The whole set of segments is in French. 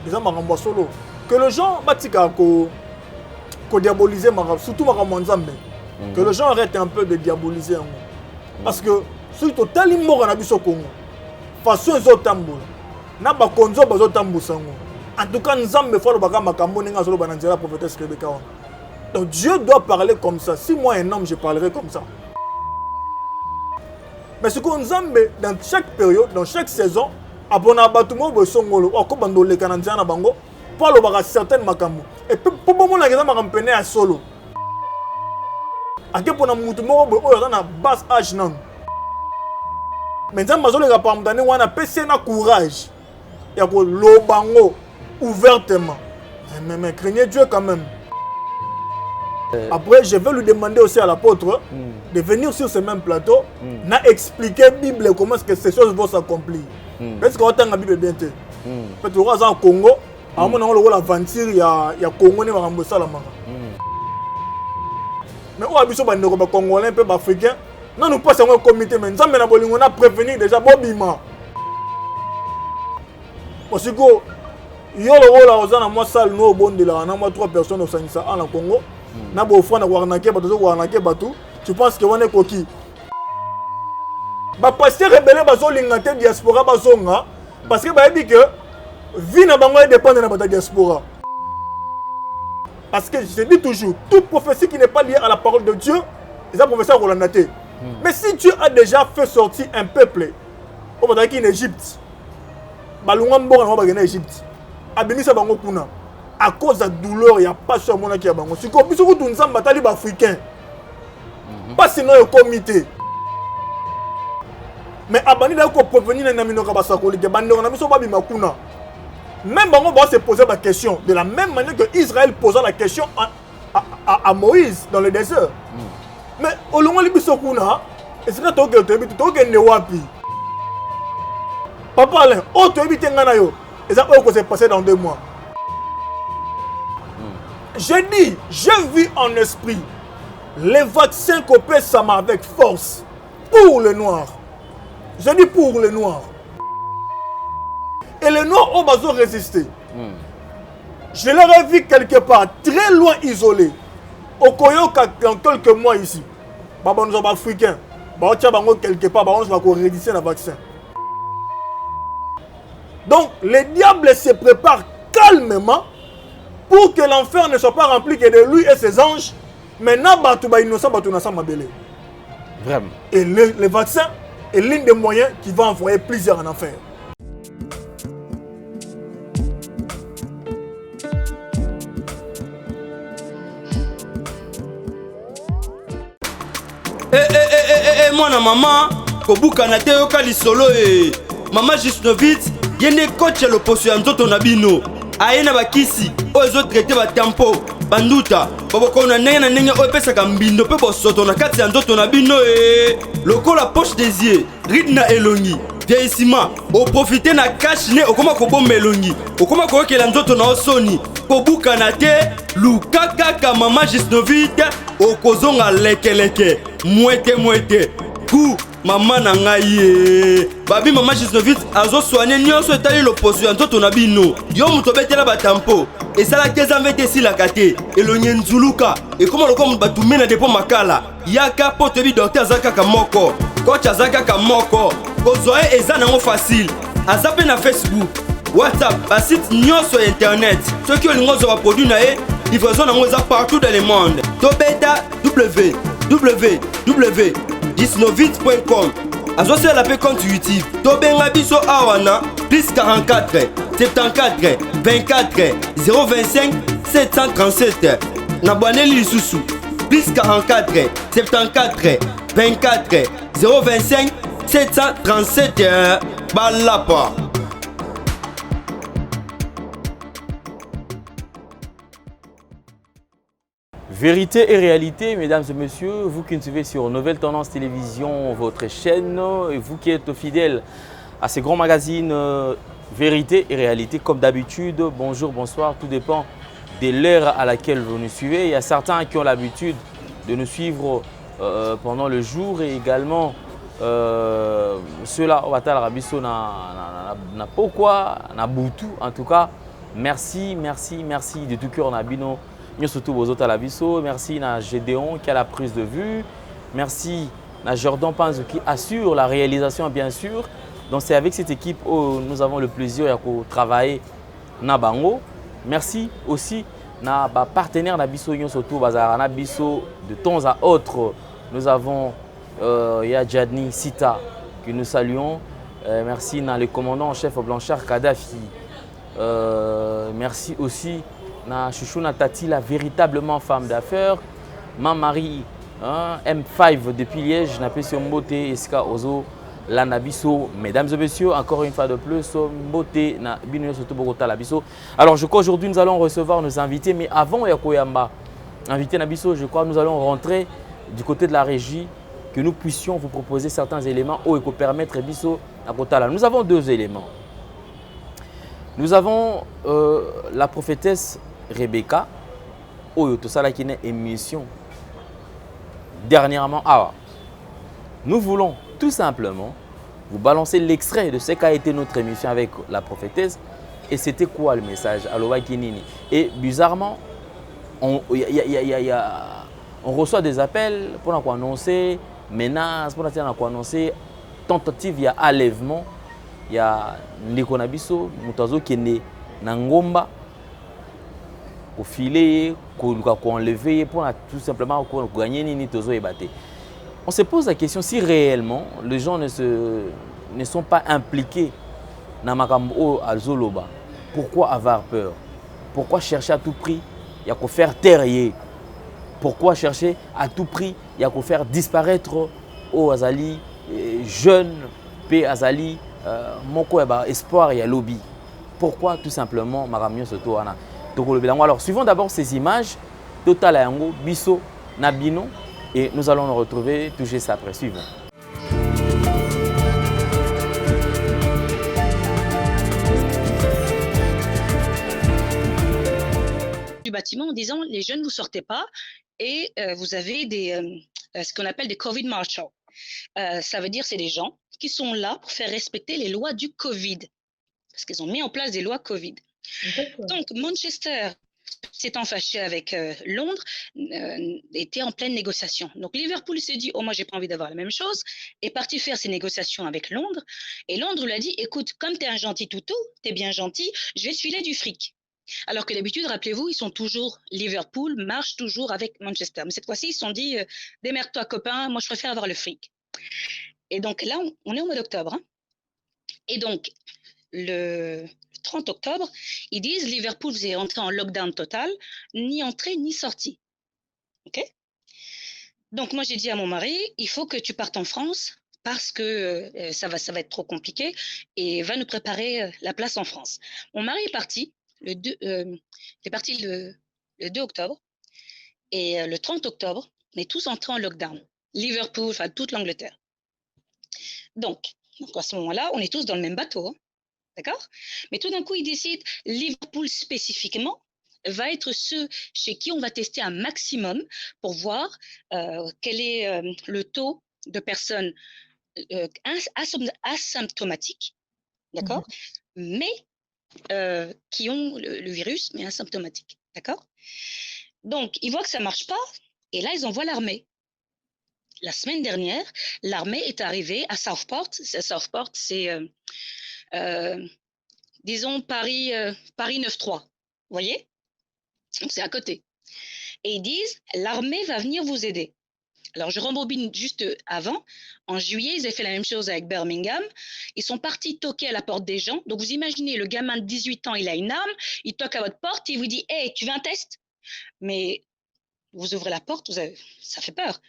déjà makambo solo que les gens batika ko diaboliser surtout makambo nzambe que les gens arrêtent un peu de diaboliser parce que surtout tali mboka na biso Congo façon ezotambola na bakonzo bazotambusa ngo en tout cas nzambe faut le baka makambo ninga solo bananzela prophétesse Rebecca. Donc Dieu doit parler comme ça. Si moi un homme je parlerai comme ça. Mais ce qu'on nzambe dans chaque période, dans chaque saison, abona batumo bo songolo okobando le kananzana na bango pour le baka certaines makambo. Et puis pour bon la ngeza makambo pene à solo. Ake pona mutu moko bo oyo na basse âge non. Mais nzambe bazole ka pamdane wana pese na courage. Ya ko lobango ouvertement. Mais craignez Dieu quand même. Après, je vais lui demander aussi à l'apôtre de venir sur ce même plateau, n'a expliquer la Bible comment est-ce que ces choses vont s'accomplir. Parce qu'on a la Bible bien. Peut-être qu'on a au Congo, à mon avis, l'aventure, il y a Congo, il y a Salama. Mais on a vu que les Congolais, les Africains, nous passons un comité, mais nous avons prévenu déjà Bobima. Parce que il y a le rôle à moi salle nous au bon de la, on a 3 personnes au Sanissa en Congo. Na bo fana warnake bato tu penses que on est coquille ba pasteur rebelle bazolinga te diaspora bazonga parce que ba dit que vie na bango dépend de la diaspora parce que je dis toujours toute prophétie qui n'est pas liée à la parole de Dieu c'est un professeur rolandate. Mais si Dieu a déjà fait sortir un peuple au Bataki en Égypte balunga mboka na ba en Égypte abimisa bango kuna à cause de la douleur, il n'y a pas seulement qui a bango. Si vous avez un nzamba talib africain, pas sinon un comité. Mais abani da ko prévenir na minoka basakoli ke bandonga na biso babi makuna. Même bango va se poser la question de la même manière que Israël posa la question à Moïse dans le désert. Mais au long de biso kuna, et c'est là to ke ne wapi. Papa Alain, oh to ebite ngana yo. Et ça ko s'est passé dans 2 mois. J'ai dit, j'ai vu en esprit les vaccins copiés ça avec force pour les Noirs. Je dis pour les Noirs. Et les Noirs ont besoin de résister. Je leur ai vu quelque part, très loin isolés. Au Koyoka, dans quelques mois ici. Nous sommes africains. Quelque part, nous allons résister le vaccin. Donc, les diables se préparent calmement pour que l'enfer ne soit pas rempli que de lui et ses anges, maintenant, vraiment. Et le vaccin est l'un des moyens qui va envoyer plusieurs en enfer. Moi, maman, Kobuka na te yoka solo maman Gisnovitz, yene coach l'opposition nzoto na bino. Aena bakisi ozo traiter ba tempo banduta baboko na ndenge opesaka mbindo pe bosoto na kati ya nzoto na bino lokola poche des yeux ridna elongi vieillissement o profiter na cash ne okoma kobomba elongi okoma kokela nzoto na osoni kobuka na te lukaka ka mama Gisnovite okozonga lekeleke mwete ku mama na ngai babi mama Gisnovitz azo soigner nyonso etali l'opposition nzoto na bino yo muto betela batampo esala keza mvete silaka te elonye nzuluka ekoma lokomo batume na depo makala yaka po tebi docteur azaka ka moko coach azaka ka moko kozoe eza nango facile aza pe na Facebook WhatsApp basite nyonso internet soki olingo ozwa produit na ye livraison nango eza partout dans le monde tobeta www.gisnovitz.com Associé à la compte YouTube tobenga biso awana plus 44 74 24 025 737 nabwaneli lisusu plus 44 74 24 025 737 balapa. Vérité et réalité, mesdames et messieurs, vous qui nous suivez sur Nouvelle Tendance Télévision, votre chaîne, et vous qui êtes fidèles à ces grands magazines Vérité et réalité, comme d'habitude, bonjour, bonsoir, tout dépend de l'heure à laquelle vous nous suivez. Il y a certains qui ont l'habitude de nous suivre pendant le jour et également ceux-là, au Batal Rabiso, na Pokwa, na Boutou, en tout cas, Merci, merci, merci de tout cœur na bino. Nous surtout vos autres à la biso. Merci na Gédéon qui a la prise de vue. Merci na Jordan Panzo qui assure la réalisation bien sûr. Donc c'est avec cette équipe où nous avons le plaisir de travailler na bango. Merci aussi na ba partenaire na biso nyo surtout bazara na biso de temps à autre. Nous avons ya Jadni Sita que nous saluons. Merci na le commandant en chef Blanchard Kadhafi. Merci aussi na Chouchou Natati, la véritablement femme d'affaires. Ma Marie, hein, M5 depuis Liège, n'a pas sur Mbote, Eska Ozo, la Nabiso. Mesdames et messieurs, encore une fois de plus, Mbote, na Bino surtout Bogota Labiso. Alors je crois aujourd'hui nous allons recevoir nos invités, mais avant Yakoyamba, invité Nabiso, je crois nous allons rentrer du côté de la régie, que nous puissions vous proposer certains éléments où il faut permettre Biso à Kotala. Nous avons deux éléments. Nous avons la prophétesse Rebecca, où tout ça là qui est une émission dernièrement. Nous voulons tout simplement vous balancer l'extrait de ce qu'a été notre émission avec la prophétesse. Et c'était quoi le message? Et bizarrement, on reçoit des appels pour annoncer menaces, pour annoncer tentative, il y a enlèvement. Il y a Ndeko Nabiso, Moutazo qui est né Nangomba, au filet, qu'on enlevé pour tout simplement gagner ni Tozo et battre. On se pose la question si réellement les gens ne sont pas impliqués dans Makambo Alzoloba. Pourquoi avoir peur? Pourquoi chercher à tout prix? Il y a qu'à faire taire. Pourquoi chercher à tout prix? Il y a qu'à faire disparaître aux Azali, jeunes, P. Azali. Moko espoir et lobby. Pourquoi tout simplement Maramio Soto Ana Tokolobelango. Alors suivons d'abord ces images Total Ayango, Biso, Nabino et nous allons nous retrouver tout juste après. Suivons. Du bâtiment en disant les jeunes vous sortez pas et vous avez ce qu'on appelle des Covid Marshals. Ça veut dire c'est des gens qui sont là pour faire respecter les lois du Covid. Parce qu'ils ont mis en place des lois Covid. Donc, Manchester s'étant fâché avec Londres, était en pleine négociation. Donc, Liverpool s'est dit, oh, moi, j'ai pas envie d'avoir la même chose, est parti faire ses négociations avec Londres. Et Londres lui a dit, écoute, comme tu es un gentil toutou, tu es bien gentil, je vais te filer du fric. Alors que d'habitude, rappelez-vous, ils sont toujours, Liverpool marche toujours avec Manchester. Mais cette fois-ci, ils se sont dit, démerde-toi, copain, moi, je préfère avoir le fric. Et donc là, on est au mois d'octobre. Hein. Et donc, le 30 octobre, ils disent Liverpool, vous est entré en lockdown total, ni entrée ni sortie. OK? Donc, moi, j'ai dit à mon mari, il faut que tu partes en France parce que ça va être trop compliqué et va nous préparer la place en France. Mon mari est parti le 2 octobre et le 30 octobre, on est tous entrés en lockdown. Liverpool, enfin toute l'Angleterre. Donc, à ce moment-là, on est tous dans le même bateau, hein, d'accord? Mais tout d'un coup, ils décident, Liverpool spécifiquement va être ceux chez qui on va tester un maximum pour voir quel est le taux de personnes asymptomatiques, d'accord? Mais qui ont le virus, mais asymptomatiques, d'accord? Donc, ils voient que ça ne marche pas, et là, ils envoient l'armée. La semaine dernière, l'armée est arrivée à Southport. Southport, c'est, disons, Paris 9-3. Vous voyez? Donc, c'est à côté. Et ils disent, l'armée va venir vous aider. Alors, je rembobine juste avant. En juillet, ils avaient fait la même chose avec Birmingham. Ils sont partis toquer à la porte des gens. Donc, vous imaginez, le gamin de 18 ans, il a une arme. Il toque à votre porte. Il vous dit, hey, tu veux un test? Mais vous ouvrez la porte, ça fait peur.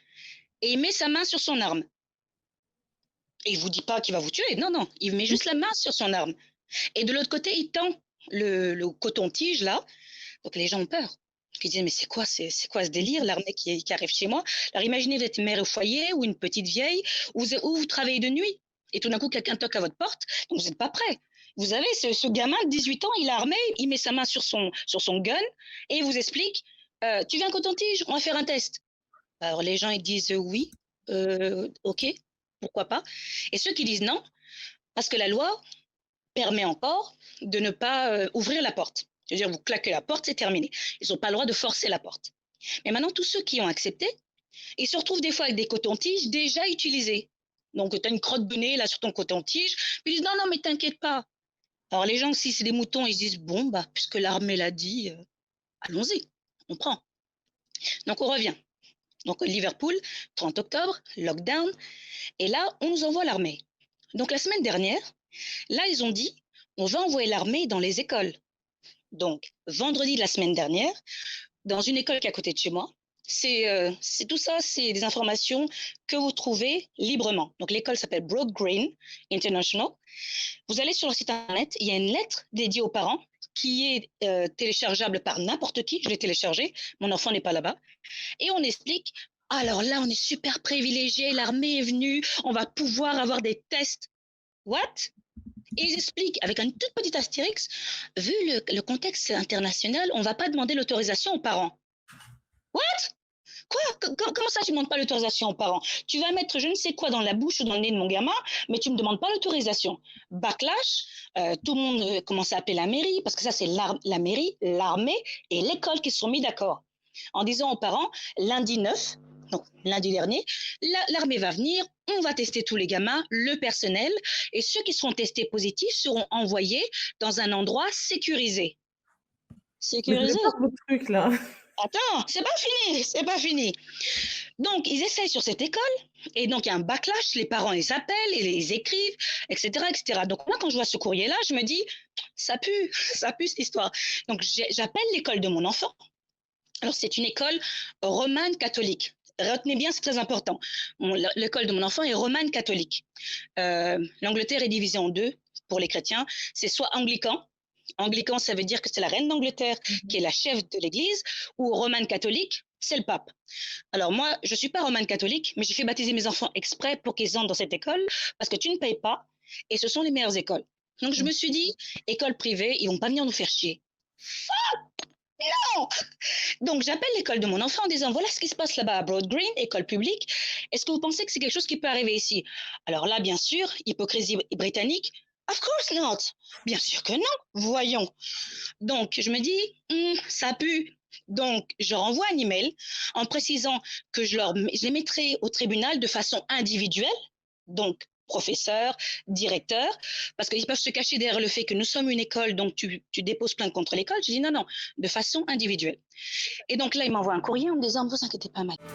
Et il met sa main sur son arme. Et il ne vous dit pas qu'il va vous tuer. Non, non. Il met juste la main sur son arme. Et de l'autre côté, il tend le coton-tige, là. Donc, les gens ont peur. Ils disent, mais c'est quoi ce délire, l'armée qui arrive chez moi? Alors, imaginez, vous êtes une mère au foyer ou une petite vieille, ou vous travaillez de nuit. Et tout d'un coup, quelqu'un toque à votre porte. Donc, vous n'êtes pas prêt. Vous avez ce gamin de 18 ans, il est armé, il met sa main sur son gun et il vous explique, tu veux un coton-tige? On va faire un test. Alors, les gens, ils disent oui, ok, pourquoi pas. Et ceux qui disent non, parce que la loi permet encore de ne pas ouvrir la porte. C'est-à-dire, vous claquez la porte, c'est terminé. Ils n'ont pas le droit de forcer la porte. Mais maintenant, tous ceux qui ont accepté, ils se retrouvent des fois avec des cotons-tiges déjà utilisés. Donc, tu as une crotte de nez là sur ton coton-tige, puis ils disent non, mais t'inquiète pas. Alors, les gens, si c'est des moutons, ils se disent bon, bah, puisque l'armée l'a dit, allons-y, on prend. Donc, on revient. Donc, Liverpool, 30 octobre, lockdown. Et là, on nous envoie l'armée. Donc, la semaine dernière, là, ils ont dit on va envoyer l'armée dans les écoles. Donc, vendredi de la semaine dernière, dans une école qui est à côté de chez moi, c'est tout ça, c'est des informations que vous trouvez librement. Donc, l'école s'appelle Broad Green International. Vous allez sur le site internet, il y a une lettre dédiée aux parents qui est téléchargeable par n'importe qui. Je l'ai téléchargée, mon enfant n'est pas là-bas. Et on explique, alors là, on est super privilégiés, l'armée est venue, on va pouvoir avoir des tests. What? Et ils expliquent, avec une toute petite astérix, vu le contexte international, on ne va pas demander l'autorisation aux parents. What? Quoi? Comment ça, tu ne demandes pas l'autorisation aux parents? Tu vas mettre je ne sais quoi dans la bouche ou dans le nez de mon gamin, mais tu ne me demandes pas l'autorisation. Backlash, tout le monde commence à appeler la mairie, parce que ça, c'est la mairie, l'armée et l'école qui se sont mis d'accord. En disant aux parents, lundi 9, donc lundi dernier, l'armée va venir, on va tester tous les gamins, le personnel, et ceux qui seront testés positifs seront envoyés dans un endroit sécurisé. Sécurisé? C'est pas votre truc, là. Attends, c'est pas fini. Donc, ils essayent sur cette école, et donc il y a un backlash, les parents les appellent, et les écrivent, etc., etc. Donc moi, quand je vois ce courrier-là, je me dis, ça pue cette histoire. Donc j'appelle l'école de mon enfant. Alors c'est une école romane catholique. Retenez bien, c'est très important. L'école de mon enfant est romane catholique. L'Angleterre est divisée en deux pour les chrétiens. C'est soit anglican. Anglican, ça veut dire que c'est la reine d'Angleterre qui est la chef de l'église, ou romane catholique, c'est le pape. Alors moi, je ne suis pas romane catholique, mais j'ai fait baptiser mes enfants exprès pour qu'ils entrent dans cette école, parce que tu ne payes pas, et ce sont les meilleures écoles. Donc je me suis dit, école privée, ils ne vont pas venir nous faire chier. Non! Donc j'appelle l'école de mon enfant en disant, voilà ce qui se passe là-bas à Broad Green, école publique. Est-ce que vous pensez que c'est quelque chose qui peut arriver ici? Alors là, bien sûr, hypocrisie britannique, of course not. Bien sûr que non, voyons. Donc, je me dis, ça pue. Donc, je renvoie un email en précisant que je les mettrai au tribunal de façon individuelle, donc professeur, directeur, parce qu'ils peuvent se cacher derrière le fait que nous sommes une école, donc tu déposes plainte contre l'école. Je dis non, de façon individuelle. Et donc là, il m'envoie un courrier en me disant, ne vous inquiétez pas, madame.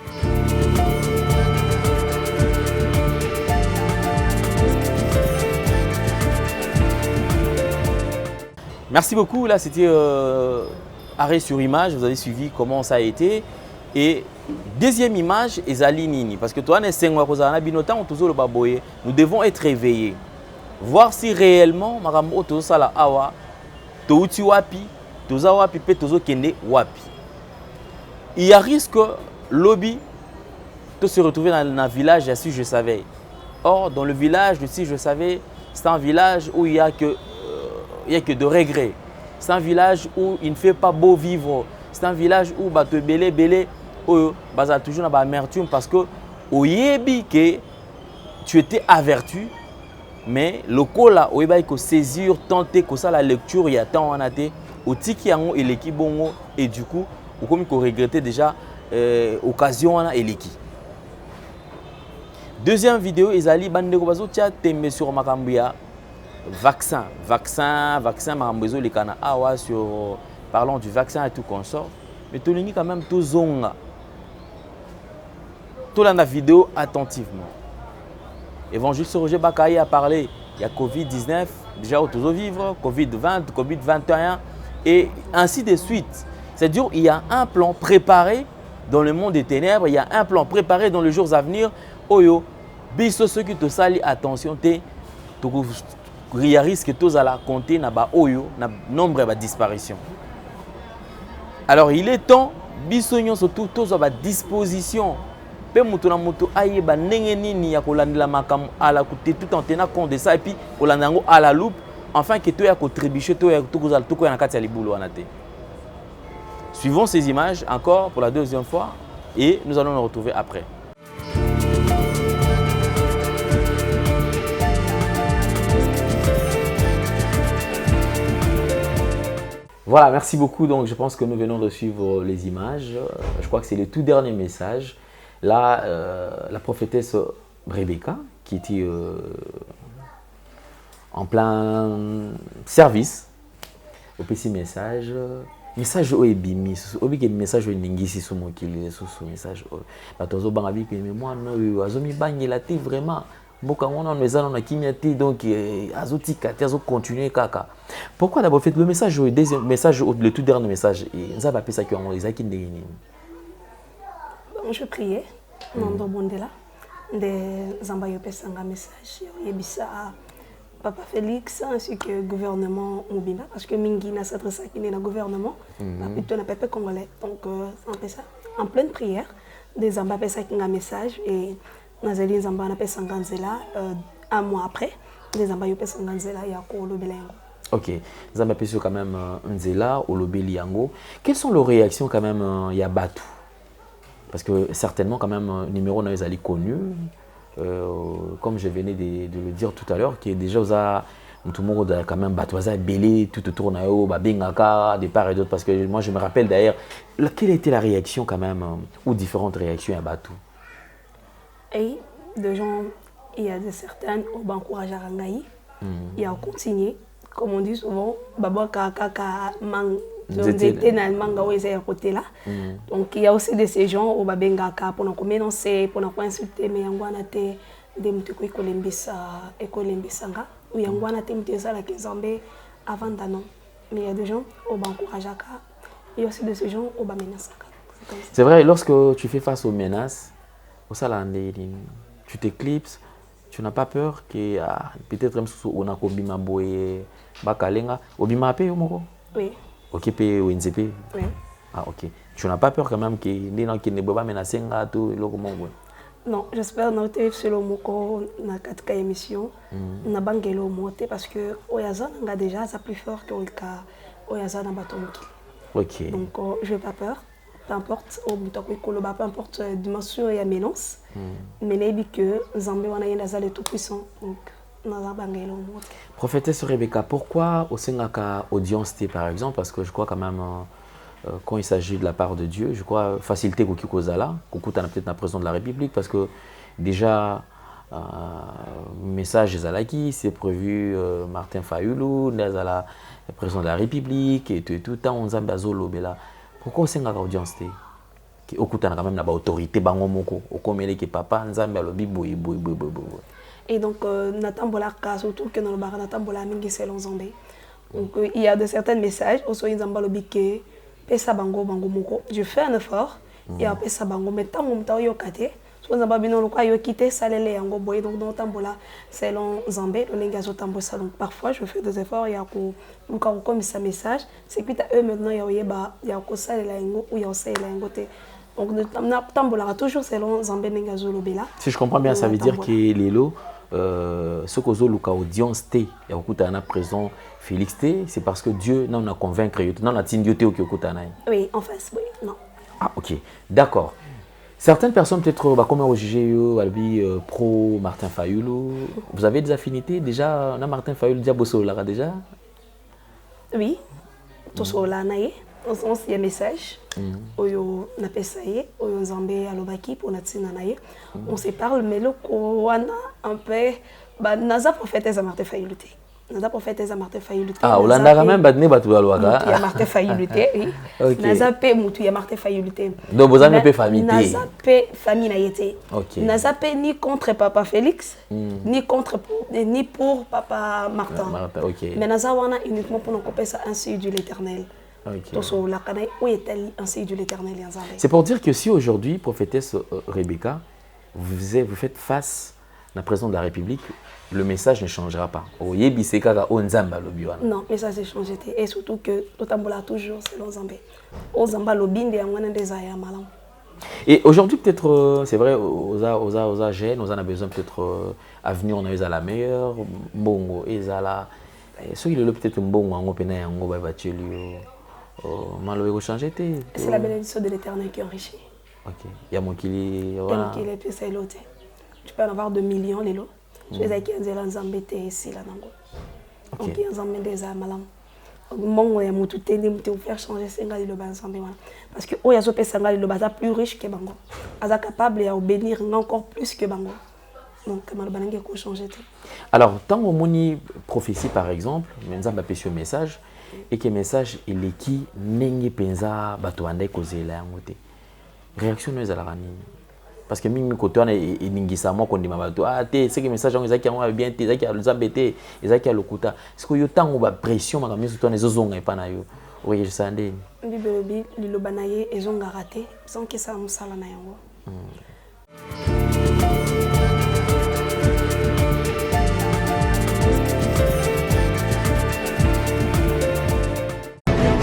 Merci beaucoup. Là, c'était arrêt sur image. Vous avez suivi comment ça a été. Et deuxième image, Ezali Nini. Parce que toi, nous devons être réveillés. Voir si réellement, il y a risque lobby de se retrouver dans un village si je savais. Or, dans le village de si je savais, c'est un village où il n'y a que de regrets. C'est un village où il ne fait pas beau vivre. C'est un village où tu belé, toujours dans l'amertume parce que tu étais averti, mais le coup là, il faut saisir, tenter que ça la lecture, il y a tant en athée, au tiki et l'équipe bongo, et du coup, il faut regretter déjà l'occasion et l'équipe. Deuxième vidéo, Ezali Bandeko Bazo, tu as témé sur Makambia. Vaccin, marambezo les cana awa sur parlons du vaccin et tout consort. Mais tout le monde quand même tout zonga. Tout la vidéo attentivement. Évangéliste Roger Bakaye a parlé. Il y a Covid-19 déjà au toujours vivre, Covid-20, Covid-21 et ainsi de suite. C'est-à-dire il y a un plan préparé dans le monde des ténèbres. Il y a un plan préparé dans les jours à venir. Oyo, biso ceux qui te salient attention te. Il y a risque que tous à compter na nombre de disparition. Alors il est temps bisognon surtout tous à disposition. Pe mutu na mutu aye ba ndenge nini ya kolandela makam ala côté tout en tenant compte de ça et puis kolandango à la loupe afin que toi ya ko trébucher toi ya tout ko na kati ya libulu wana te. Suivons ces images encore pour la deuxième fois et nous allons nous retrouver après. Voilà, merci beaucoup. Donc, je pense que nous venons de suivre les images. Je crois que c'est le tout dernier message. Là, la prophétesse Rebecca, qui était en plein service, au petit message. Message au ebimi, obi message au ningisi sur mon kili, sur message. Batozo bangabi que mais moi non, azomi bangela te vraiment. Boka on a mes on a kimia donc azotika te azo continuer kaka. Pourquoi d'abord fait le message au deuxième message le tout dernier message et ça va appeler ça que on les a qui ndeni. Je priais non do bondela de zambayo pesanga message yebisa Papa Félix ainsi que le gouvernement Mobimba, parce que Mingi n'a s'adressé à qui est le gouvernement, plutôt n'a pas congolais. Donc, on fait ça en pleine prière. Des Zamba ça qui a un message et Nazali Zamba n'a pas Sanganzela un mois après. Des Zamba n'a pas Sanganzela il y a encore le Belengo. Ok, Zamba Pesso quand même Nzela ou le Beliango. Quelles sont les réactions quand même il y a Batou? Parce que certainement quand même numéro n'a pas connu. Comme je venais de le dire tout à l'heure, qui est déjà tout le monde a quand même belé tout autour de bingaka de part et d'autre parce que moi je me rappelle d'ailleurs quelle était la réaction quand même ou différentes réactions à Batou. Et des gens, il y a de certaines qui encouragent à Rangaï, il y a continué, comme on dit souvent, baba kaka mang. Donc il y a aussi de ces gens au babengaka pour nous menacer, pour nous insulter, mais yangwana te de mutiko ikolembisa ekolembisanga ou yangwana te mutesa la kizambe avant d'anon. Mais il y a des gens au bancourageaka, il y a aussi de ces gens au bamenasaka. C'est vrai, lorsque tu fais face aux menaces, tu t'éclipses, tu n'as pas peur que peut-être même si on a kobima boye bakalenga, obima pe yomoko. Oui. Ok, ou NCP. Oui. Ah, ok. Tu n'as pas peur quand même que les gens qui ne peuvent pas menacer tout le monde. Non, j'espère noter sur le mot na 4 émission na bangelo moté parce que Oyaza nga déjà ça plus fort que Oyaza na batonki. Ok. Donc je n'ai pas peur. Peu importe au peu importe dimension et menace. Mais les que Zambé wana yenda le tout puissant. Donc Prophétesse Rebecca, pourquoi au Sengaka audience par exemple? Parce que je crois quand même quand il s'agit de la part de Dieu, je crois faciliter Koki Kozala, Kokuta peut-être la président de la République, parce que déjà message Zalaki, c'est prévu Martin Fayoulou, le président de la République et tout temps on Zambazolo Bela. Pourquoi au Sengaka audience qui Okuta quand même la autorité bangomoko, au komele qui papa Nzamba lobi boy. Et donc, Natambolaka, surtout que dans le Natambola mingi selon Zambé. Donc, il y a de certains messages, aussi ils ont dit pesa bango moko. Je fais un effort, et après pesa bango, mais tant que je suis kate, soit Zamba bino lo yo quitter salele yango boy donc dans Natambola selon Zambé, le linga zotambo ça. Donc parfois je fais des efforts, il y a comme ça message, c'est que eux maintenant il y a ko salele yango ou il y a salele yango te. Donc Natambola toujours selon Zambé linga zolobela. Si je comprends bien, ça veut dire que les lots ce que vous avez audience T, et à présent Félix T, c'est parce que Dieu n'a convaincre, n'a Dieu T au oui, en fait, oui, non. Ah, ok, d'accord. Certaines personnes peut-être, comme au GGE, pro Martin Fayoulou, vous avez des affinités déjà, na Martin Fayoulou déjà bossé là déjà? Oui, tout ça là naïe. Dans ce sens, il y a un message. Oyo na pesaye, oyo Zambé alobaki pour natina naïe. On se parle, mais le Kowana un peu, bah naza prophète à Martin Fayoulou. Naza prophète à Martin Fayoulou. Ah, on l'a quand même battu batu alwaka. Il y a Martin Fayoulou, oui. Naza pe mutu il y a Martin Fayoulou. Donc vous avez pe famille. Naza pe famille na yete. OK. Naza pe ni contre papa Félix, ni pour papa Martin. OK. Mais naza wana uniquement pour nous couper ça ainsi de l'Éternel. Okay. C'est pour dire que si aujourd'hui, prophétesse Rebecca, vous faites face à la présidente de la République, le message ne changera pas. Non, le message ne changera pas. Et surtout que nous sommes toujours selon Zambé. Et aujourd'hui, peut-être, c'est vrai, aux jeunes, on a besoin peut-être, à venir, on a eu la meilleure, bon, et la. Ceux qui le peut-être bon, on va c'est la bénédiction de l'Éternel qui enrichit. Ok. Il y a mon qui est loté. Tu peux en avoir 2 millions les lots. Tu es qui en Zambé ici là nango. Donc il y a Zambé des malam. Mon ya mutu tende mutu faire changer senga le ensemble parce que oya zo pesanga le baza plus riche que bango. Aza capable ya obéir encore plus que bango. Donc mal banange ko changer. Alors tant au moni prophétie par exemple, Nzamba pêche un message et que message il est qui nengi penza bato ande kozela yangote. Réaction nous à la rani. Parce que mimi côté on est ningisa mo kondima bato te c'est que message on ezaki yango bien te ezaki aluzabete ezaki lokuta est-ce que yo tango ba pression makamisi surtout les ozonga epa na yo oui je sande bibelobi liloba na ye ezonga raté sans que ça musala na yango.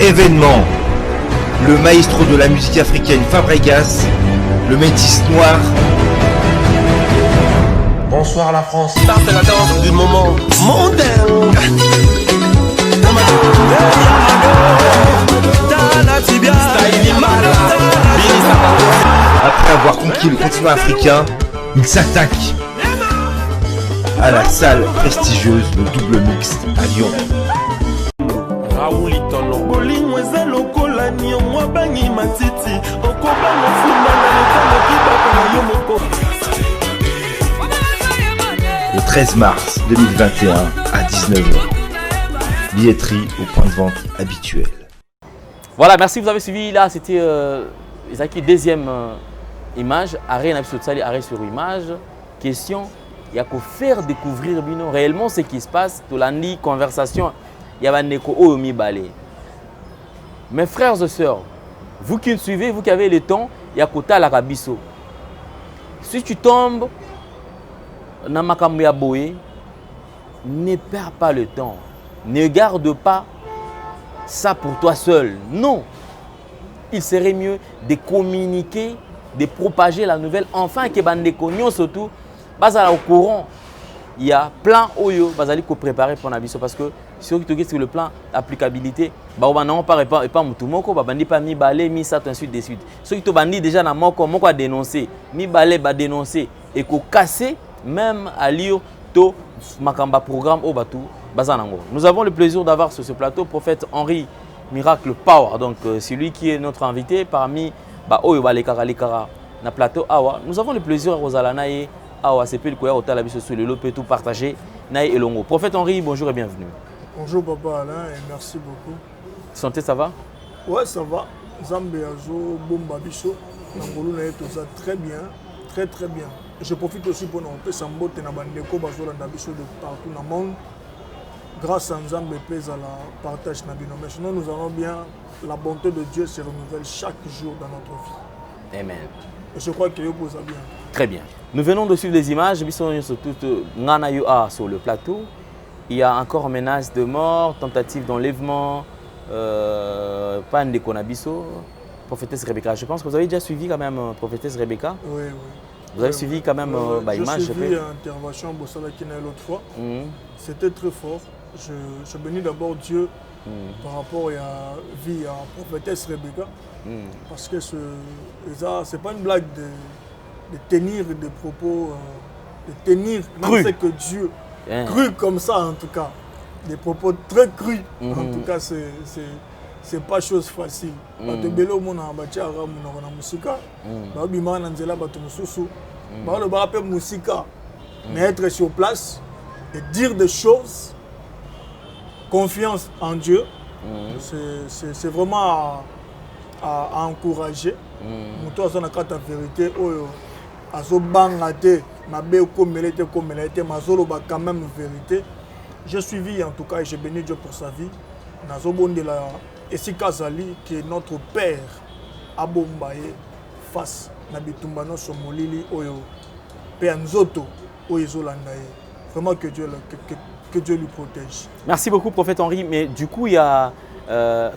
Événement, le maestro de la musique africaine Fabregas, le métis noir. Bonsoir la France. Start la danse du moment mondain. Après avoir conquis le continent africain, il s'attaque à la salle prestigieuse de double mixte à Lyon. Le 13 mars 2021 à 19h. Billetterie au point de vente habituel. Voilà, merci, vous avez suivi. Là, c'était deuxième image. Arrêt sur image. Question, il y a qu'à faire découvrir réellement ce qui se passe. Tolandi, conversation, il y a Neko Omi Balé. Mes frères et sœurs, vous qui me suivez, vous qui avez le temps, il y a Kota Larabiso. Si tu tombes dans Makamouya Boé, ne perds pas le temps. Ne garde pas ça pour toi seul. Non. Il serait mieux de communiquer, de propager la nouvelle. Enfin, que bande cognon surtout, au courant. Il y a plein Oyo, bazali ko préparer pour Nabiso parce que sur le plan d'applicabilité, on n'a pas mutumoko, bandi pas mi balé, mi ça ainsi de suite. Ceux qui bandi déjà na moko a dénoncé, mi balé ba dénoncer et ko casser même à lire to makamba programme au batu bazanango. Nous avons le plaisir d'avoir sur ce plateau prophète Henri Miracle Power, donc c'est lui qui est notre invité parmi Oyo Balekara na plateau awa. Nous avons le plaisir Rosalana et awa c'est le koya otala biso sur le lot peut tout partager naï et longo. Prophète Henri, bonjour et bienvenue. Bonjour papa Alain et merci beaucoup. Santé, ça va? Ouais, ça va. Zambé azo bomba biso ngolo na eto ça très bien, très bien. Je profite aussi pour nous sambote na bandeko bazolanda biso de partout dans le monde. Grâce à Nzambe pèse à la partage na bino. Mais sinon nous allons bien, la bonté de Dieu se renouvelle chaque jour dans notre vie. Amen. Et je crois que vous posez bien. Très bien. Nous venons de suivre des images, sur le plateau. Il y a encore menace de mort, tentative d'enlèvement, pas de Konabiso, prophétesse Rebecca. Je pense que vous avez déjà suivi quand même prophétesse Rebecca. Oui. Vous avez suivi quand même l'image. J'ai suivi l'intervention à Bossala Kina l'autre fois. C'était très fort. Je bénis d'abord Dieu par rapport à la vie à prophétesse Rebecca. Parce que ce n'est pas une blague de tenir des propos, de tenir, c'est que Dieu, cru comme ça en tout cas, des propos très crus, en tout cas c'est pas chose facile. Bato belo mona batia ramu na musika, ba bima na nzela bato mususu, ba le ba pe musika, mais être sur place et dire des choses, confiance en Dieu, c'est vraiment à encourager. Muto azana kata vérité oyo azo banga te mabe komelete mazolo ba quand même vérité. J'ai suivi en tout cas et j'ai béni Dieu pour sa vie. Nazo bondela Esika Zali qui est notre père à Bombaye face na bitumba no somolili oyo pe nzoto oyo zolandaye. Vraiment que Dieu lui protège. Merci beaucoup prophète Henri, mais du coup il y a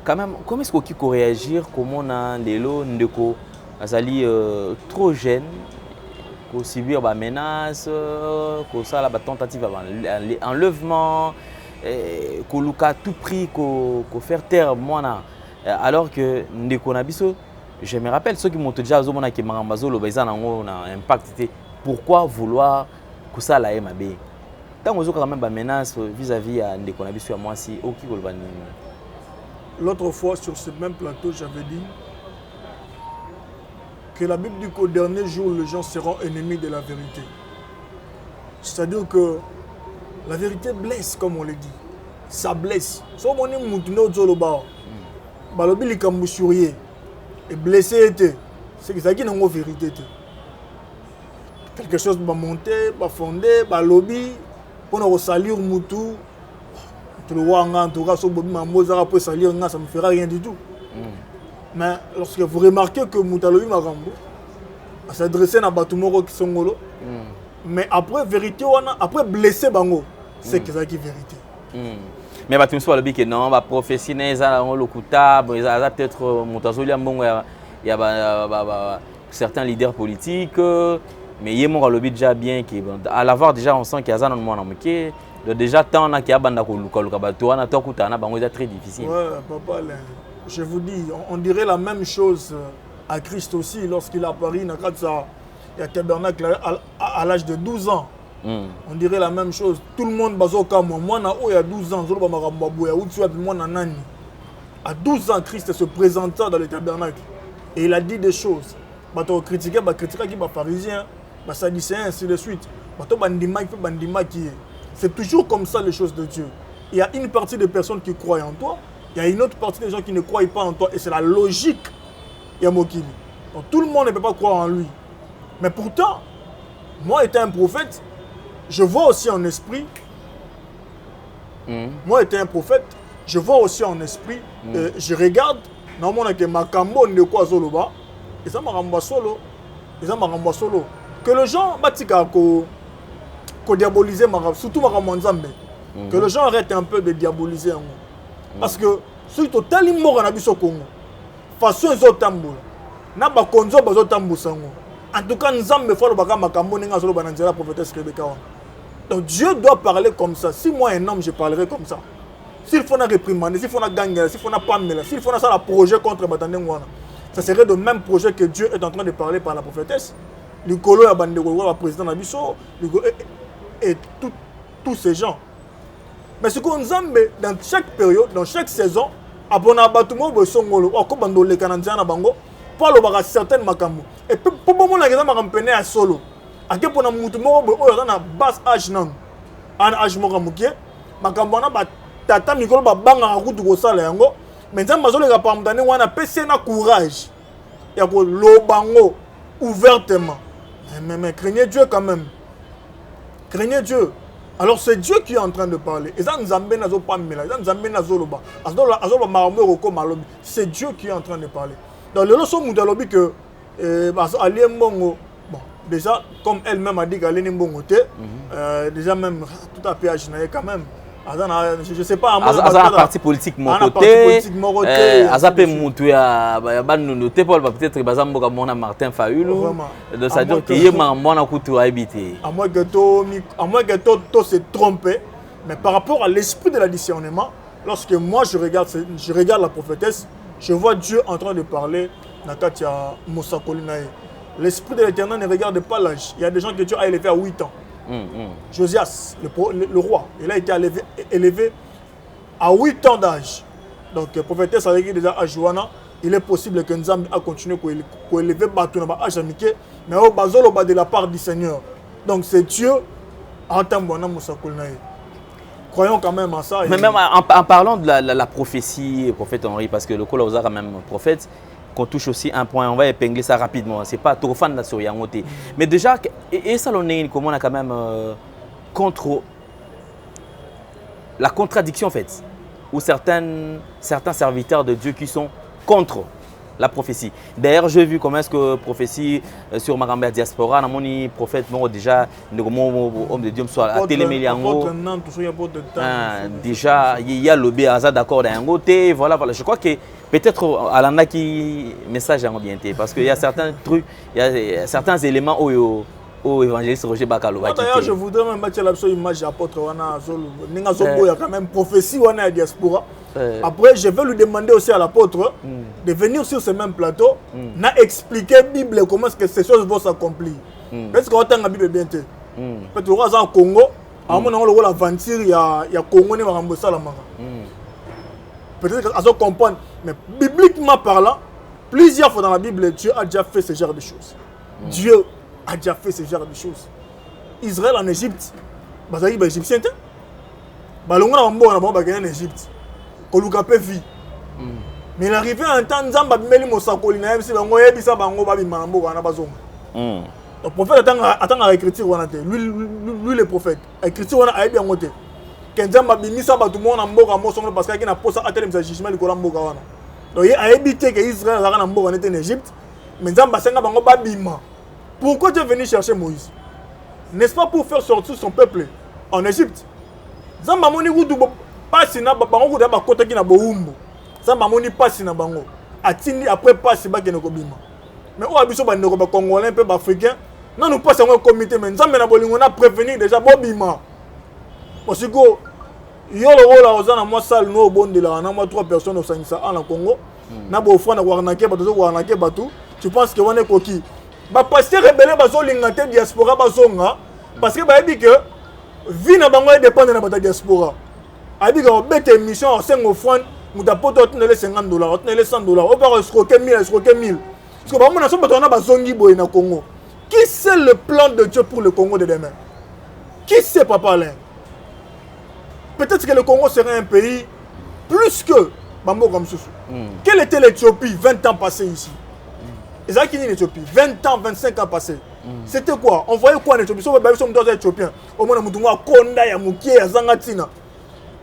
quand même, comment est-ce qu'il faut réagir, comment on a les lots ndeko azali trop jeune, pour subir des menaces, pour ça la tentative d'enlèvement, pour luka tout prix, pour faire taire moi alors que ndeko nabiso, je me rappelle ceux qui m'ont déjà dit que Marambazolo bazana a impact. Pourquoi vouloir que ça la MAB? Tant que quand même des menaces vis-à-vis de ndeko nabiso à moi si ok kolbani. l'autre fois sur ce même plateau, j'avais dit que la Bible dit qu'au dernier jour, les gens seront ennemis de la vérité. C'est-à-dire que la vérité blesse, comme on le dit. Ça blesse. Si on est moutino zoloba, balobi likambushurier et blessé était, c'est que ça qui n'a pas vérité. Quelque chose va monter, va fonder, va lobby, pour nous salir moutou. Tu le vois en tout cas, si on peut salir, ça ne me fera rien du tout. Mais lorsque vous remarquez que Moutalobi Marambo s'adressait à Batumoro qui sont golo, mais après vérité, après blessé Bango, c'est que ça qui est vérité. Mais Batum soit le bic non, va prophétie neza le kuta, il y a peut-être Moutazoli Ambongo, il y a certains leaders politiques, mais il y a mon lobby déjà bien qui à l'avoir déjà on sent qu'il y a ça dans le monde entier. Déjà tant na qui a banda ko lukabato na to kutana bango c'est très difficile. Ouais, papa, je vous dis, on dirait la même chose à Christ aussi lorsqu'il a apparu il y a tabernacle à l'âge de 12 ans. On dirait la même chose. Tout le monde bazoka moi il y a 12 ans, à 12 ans Christ se présenta dans le tabernacle et il a dit des choses. Bato critiquer qui ba pharisien, ba sadducéen ainsi de suite. Bato bandima qui c'est toujours comme ça les choses de Dieu. Il y a une partie des personnes qui croient en toi, il y a une autre partie des gens qui ne croient pas en toi et c'est la logique. Yamokili. Donc tout le monde ne peut pas croire en lui. Mais pourtant, moi étant un prophète, je vois aussi en esprit. Moi étant un prophète, je vois aussi en esprit. Je regarde, normalement que Makambo ne quoi zoloba, et ça m'a solo. Et ça m'a solo. Que les gens batika ko diaboliser surtout Maramonzambe. Que les gens arrêtent un peu de diaboliser. Parce que surtout tellement mort en abisso Congo. Façon ils ont tambour. Na ba konzo bazo tambour sango. En tout cas Nzambe faut le baka makambo ninga solo bananzela prophétesse Rebecca. Donc Dieu doit parler comme ça. Si moi un homme je parlerai comme ça. S'il faut na réprimander, s'il faut na gagner, s'il faut na pamela, s'il faut na ça la projet contre Batandengwana. Ça serait le même projet que Dieu est en train de parler par la prophétesse. Nicolo ya bandeko le président Nabiso et tous ces gens. Mais ce qu'on Nzambe dans chaque période, dans chaque saison, abona batumo bo songolo ko bando le kananzana bango pour le baka certaines makambo et pour bon la makambo pené à solo ake pona mutu moko bo oyo na basse âge nan an âge moko mukie makambo na ba tata mikolo ba banga kutu ko sala yango mais Nzambe bazole ka pamdane wana pese na courage ya ko lobango ouvertement mais craignez Dieu quand même. Craignez Dieu. Alors c'est Dieu qui est en train de parler. C'est Dieu qui est en train de parler. Dans le leçon Moudalobi que déjà comme elle-même a dit qu'elle est bon déjà même tout à fait aginaïe quand même. Je sais pas. Un parti politique mon côté. Azapé Moutou ya noté Paul peut-être Bazambo comme Martin Fayulu. De ça dire qu'il y a mon couteau à habiter. À moins que tout se trompe, mais par rapport à l'esprit de la discernement, lorsque moi je regarde la prophétesse, je vois Dieu en train de parler. Nakatia Moussa Kolinae. L'esprit de l'Éternel ne regarde pas l'âge. Il y a des gens que Dieu a élevés à 8 ans. Josias, le roi, il a été élevé à 8 ans d'âge. Donc, le prophétesse a dit déjà à Joana, il est possible que Nzambe a continué à élever Batouna à Jamike, mais au Bazolo de la part du Seigneur. Donc, c'est Dieu en Tambouana Moussa Koulnaï. Croyons quand même à ça. Mais même en parlant de la prophétie, prophète Henri, parce que le Kolaoza quand même prophète, qu'on touche aussi un point, on va épingler ça rapidement. C'est pas trop fan de la Soriangoté. Mais déjà, et ça l'on est comment on a quand même contre la contradiction en fait, ou certains serviteurs de Dieu qui sont contre la prophétie. D'ailleurs, j'ai vu comment est-ce que prophétie sur Marambert Diaspora, dans mon prophète, déjà, homme de Dieu, soit à Téléméliango. Déjà, il y a le BAZA d'accord d'un côté. Voilà. Je crois que peut-être à l'anda qui message est orienté parce qu'il y a certains trucs, il y a certains éléments au évangéliste Roger Bakalo. D'ailleurs, je voudrais même mettre l'image d'apôtre Wana Zolo. Il y a quand même prophétie Wana Diaspora. Après, je vais lui demander aussi à l'apôtre de venir sur ce même plateau, d'expliquer la Bible comment est-ce que ces choses vont s'accomplir. Parce qu'on a la Bible bien. Peut-être qu'on a au Congo, à mon avis, l'aventure, il y a Congo, il y a peut-être qu'ils comprendre. Mais bibliquement parlant, plusieurs fois dans la Bible, Dieu a déjà fait ce genre de choses. Dieu a déjà fait ce genre de choses. Israël en Égypte, bazali ba égyptien te. Balonga na mbo na ba en Égypte. Koluka pe vie. Mais il est arrivé un temps Nzamba bimeli mosakoli na yebisi bango yebisa bango ba bimana mbo na bazonga. Le prophète attend à écriture wana te. Lui le prophète. Écriture wana ayebi yango te. Kenzamba bimisa ba tout monde na mboka mosongo parce qu'il na posa atele misa jugement likola mboka wana. Donc ayebi te que Israël azaka na mboka en Égypte. Mais Nzamba senga bango ba bima. Pourquoi Dieu est venu chercher Moïse? N'est-ce pas pour faire sortir son peuple en Égypte? Zamba moni kudu pasi na bango kuda ba kota ki na boumbu. Zamba moni pasi na bango. Atindi après pasi ba kene ko bima. Mais au abiso ba ndeko ba congolais peu ba africain, non nous passe un comité mais Nzamba na bolingo na prévenir déjà bo bima. Parce que yo le rôle ozana moi salle no bonde là na moi 3 personnes au Sangisa en Congo. Na bo fona ko arnaquer ba to ko arnaquer ba tout. Tu penses que on est coquille? Ba pasteur rebelle bazo lingate diaspora bazonga parce que ba dit que vie na bango dépend de la diaspora. A dit que bête émission 5 offrandes muta poto otne les $50 otne les $100 on va escroquer 1000 parce que ba mona so bato na bazongi boy na Congo. Qui c'est le plan de Dieu pour le Congo de demain? Qui c'est Papa Alain? Peut-être que le Congo serait un pays plus que Bambo comme Soussou. Quelle était l'Éthiopie 20 ans passés ici? Ils ont quitté l'Éthiopie, 20 ans, 25 ans passés. C'était quoi? On voyait quoi en Éthiopie? Si on voyait des Éthiopiens, au moins on a Konda, Yamouki, Yazangatina.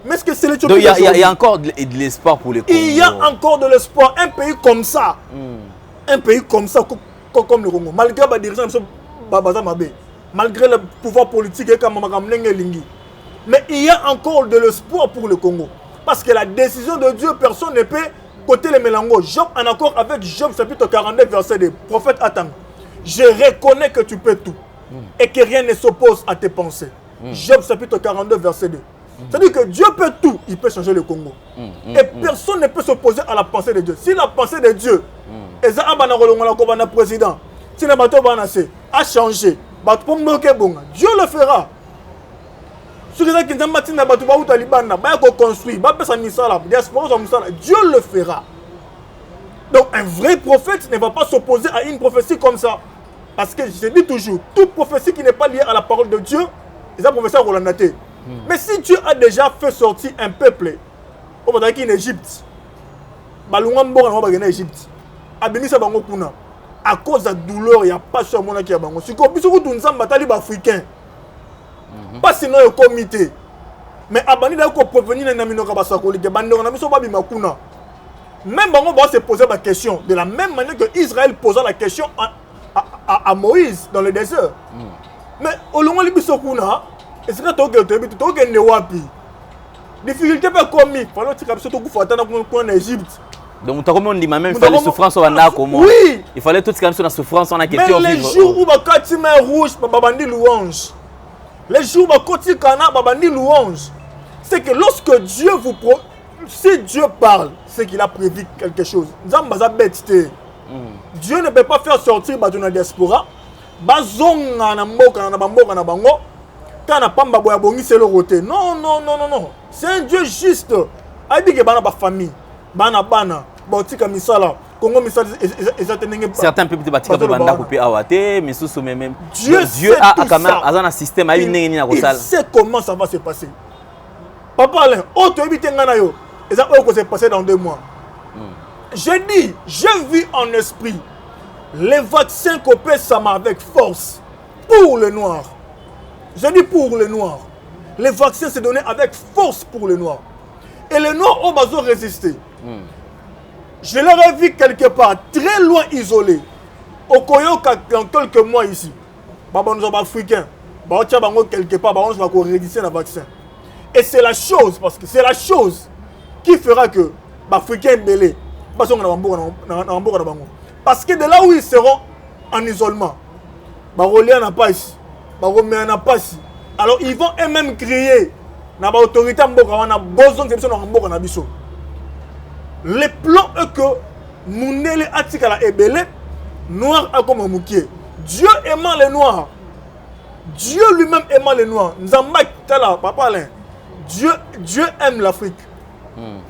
Mais est-ce que c'est l'Éthiopie? Donc il y a encore de l'espoir pour les Congo. Il y a encore de l'espoir. Un pays comme ça, un pays comme ça, comme le Congo, malgré les dirigeants, malgré le pouvoir politique, mais il y a encore de l'espoir pour le Congo. Parce que la décision de Dieu, personne ne peut côté les mélangos. Job en accord avec Job chapitre 42 verset 2. Prophète attend. Je reconnais que tu peux tout et que rien ne s'oppose à tes pensées. Job chapitre 42 verset 2. C'est-à-dire que Dieu peut tout, il peut changer le Congo. Et personne ne peut s'opposer à la pensée de Dieu. Si la pensée de Dieu, président, si le bateau a changé, Dieu le fera. Dieu le fera. Donc un vrai prophète ne va pas s'opposer à une prophétie comme ça. Parce que je dis toujours, toute prophétie qui n'est pas liée à la parole de Dieu, c'est un professeur Rolandaté. Mais si Dieu a déjà fait sortir un peuple, on va dire en Égypte, à cause de la douleur, il n'y a pas sur mon qui a bango. Si vous avez africain, pas sinon le comité. Mais abani da ko prévenir na minoka basakoli ke bandonga na biso ba bimakuna. Même bango va se poser la question de la même manière que Israël posa la question à Moïse dans le désert. Mais au long de l'Ibisokuna, est-ce que tu as ne wapi? Difficulté pas commis. Fallait que tu aies en Égypte. Donc, tu as dit même il fallait souffrance au Rwanda comment? Oui. Il fallait tout ce qui est souffrance on a question. Mais les jours où tu as rouge, babandi louange. Les jours où tu as babandi louange. C'est que lorsque Dieu vous si Dieu parle, c'est qu'il a prévu quelque chose. Dieu ne peut pas faire sortir la diaspora. Bazonga na mboka na bamboka na bango. Kana pamba boya bongi c'est le roté. Non. C'est un Dieu juste. Il dit que bana ba famille, bana botika misala. Congo misala certains peuples batika banda coupé awate, mais sous même Dieu a quand même un système à une il sait comment ça va se passer. Papa Alain, tu habites ngana yo. Et ça va se passer dans 2 mois. J'ai vu en esprit les vaccins copiés avec force pour les Noirs. J'ai dit pour les Noirs. Les vaccins se donnaient avec force pour les Noirs. Et les Noirs ont besoin de résister. Je leur ai vu quelque part, très loin isolé. Au Koyoka, dans quelques mois ici. Nous sommes africains. Quelque part, nous allons résister le vaccin. Et c'est la chose, parce que c'est la chose qui fera que les Africains belés. Parce que de là où ils seront en isolement, alors ils vont eux-mêmes crier les plans que Mounele Atikala est belé, noir à comme Moukier. Dieu aimant les noirs, Dieu lui-même aimant les noirs. Nzamba Tala, Papa Alain, Dieu aime l'Afrique.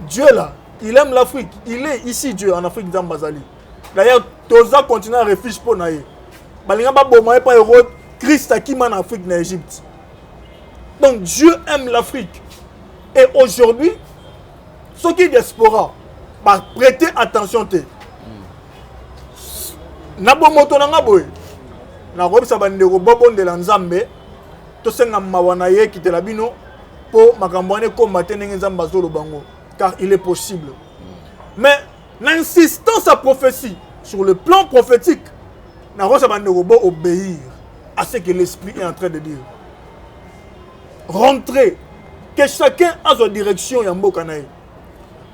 Dieu là, il aime l'Afrique. Il est ici, Dieu, en Afrique d'Ambazali. D'ailleurs, Toza continue à refuge pour naïe. Balinga ba bomaye pas héros Christ qui en Afrique en Égypte. Donc Dieu aime l'Afrique. Et aujourd'hui, ceux qui diaspora, bah, prêtez attention. Nabo moto na ngaboy. Na robi sabandeko bobon de lanzambe. To senga mawanaye qui te labino pour makambwane combattre nzamba zolo bango car il est possible. Mais l'insistance à prophétie sur le plan prophétique, na robi sabandeko bo obéir à ce que l'esprit est en train de dire. Rentrer, que chacun a sa direction ya mboka naye.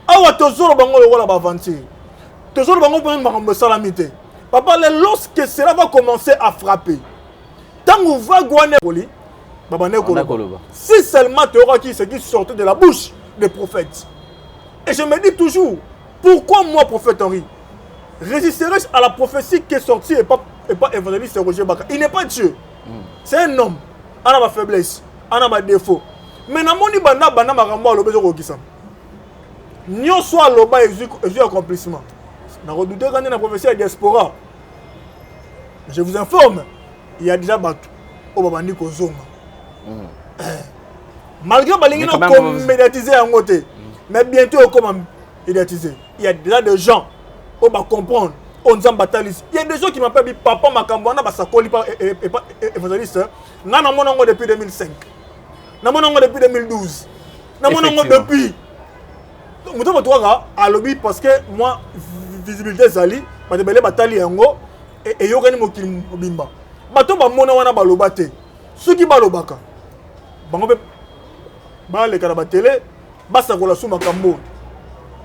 Awa tozolo bango lokola ba aventure. Tozolo bango pour makambo salamité. Papa, lorsque cela va commencer à frapper, tant qu'on va gouaner, si seulement tu auras ce qui sortait de la bouche des prophètes. Et je me dis toujours, pourquoi moi, prophète Henri, résisterai-je à la prophétie qui est sortie et pas évangéliste Roger Baka? Il n'est pas Dieu. C'est un homme. Il a ma faiblesse, il a ma défaut. Mais dans mon ibana, bana maramba, le besoin de Nyon soit l'oba et accomplissement. Dans le doute, quand il y a une prophétie à diaspora, je vous informe, il y a déjà battu au Babani Kozonga. Malgré que médiatisé en côté, mais bientôt comment médiatiser. Il y a déjà des gens qui vont comprendre. Il y a des gens qui m'appellent dit papa Makambouana, ça colle pas évangéliste. Je suis depuis 2005. Je suis depuis 2012. Je suis depuis. Je suis à lobby parce que moi, visibilité Zali, je suis batali yango et yokani mokili mobimba. Bato ba mona wana balobate. Ceux qui balobaka. Bango be ba le kana ba télé, ba sakola sou makambo.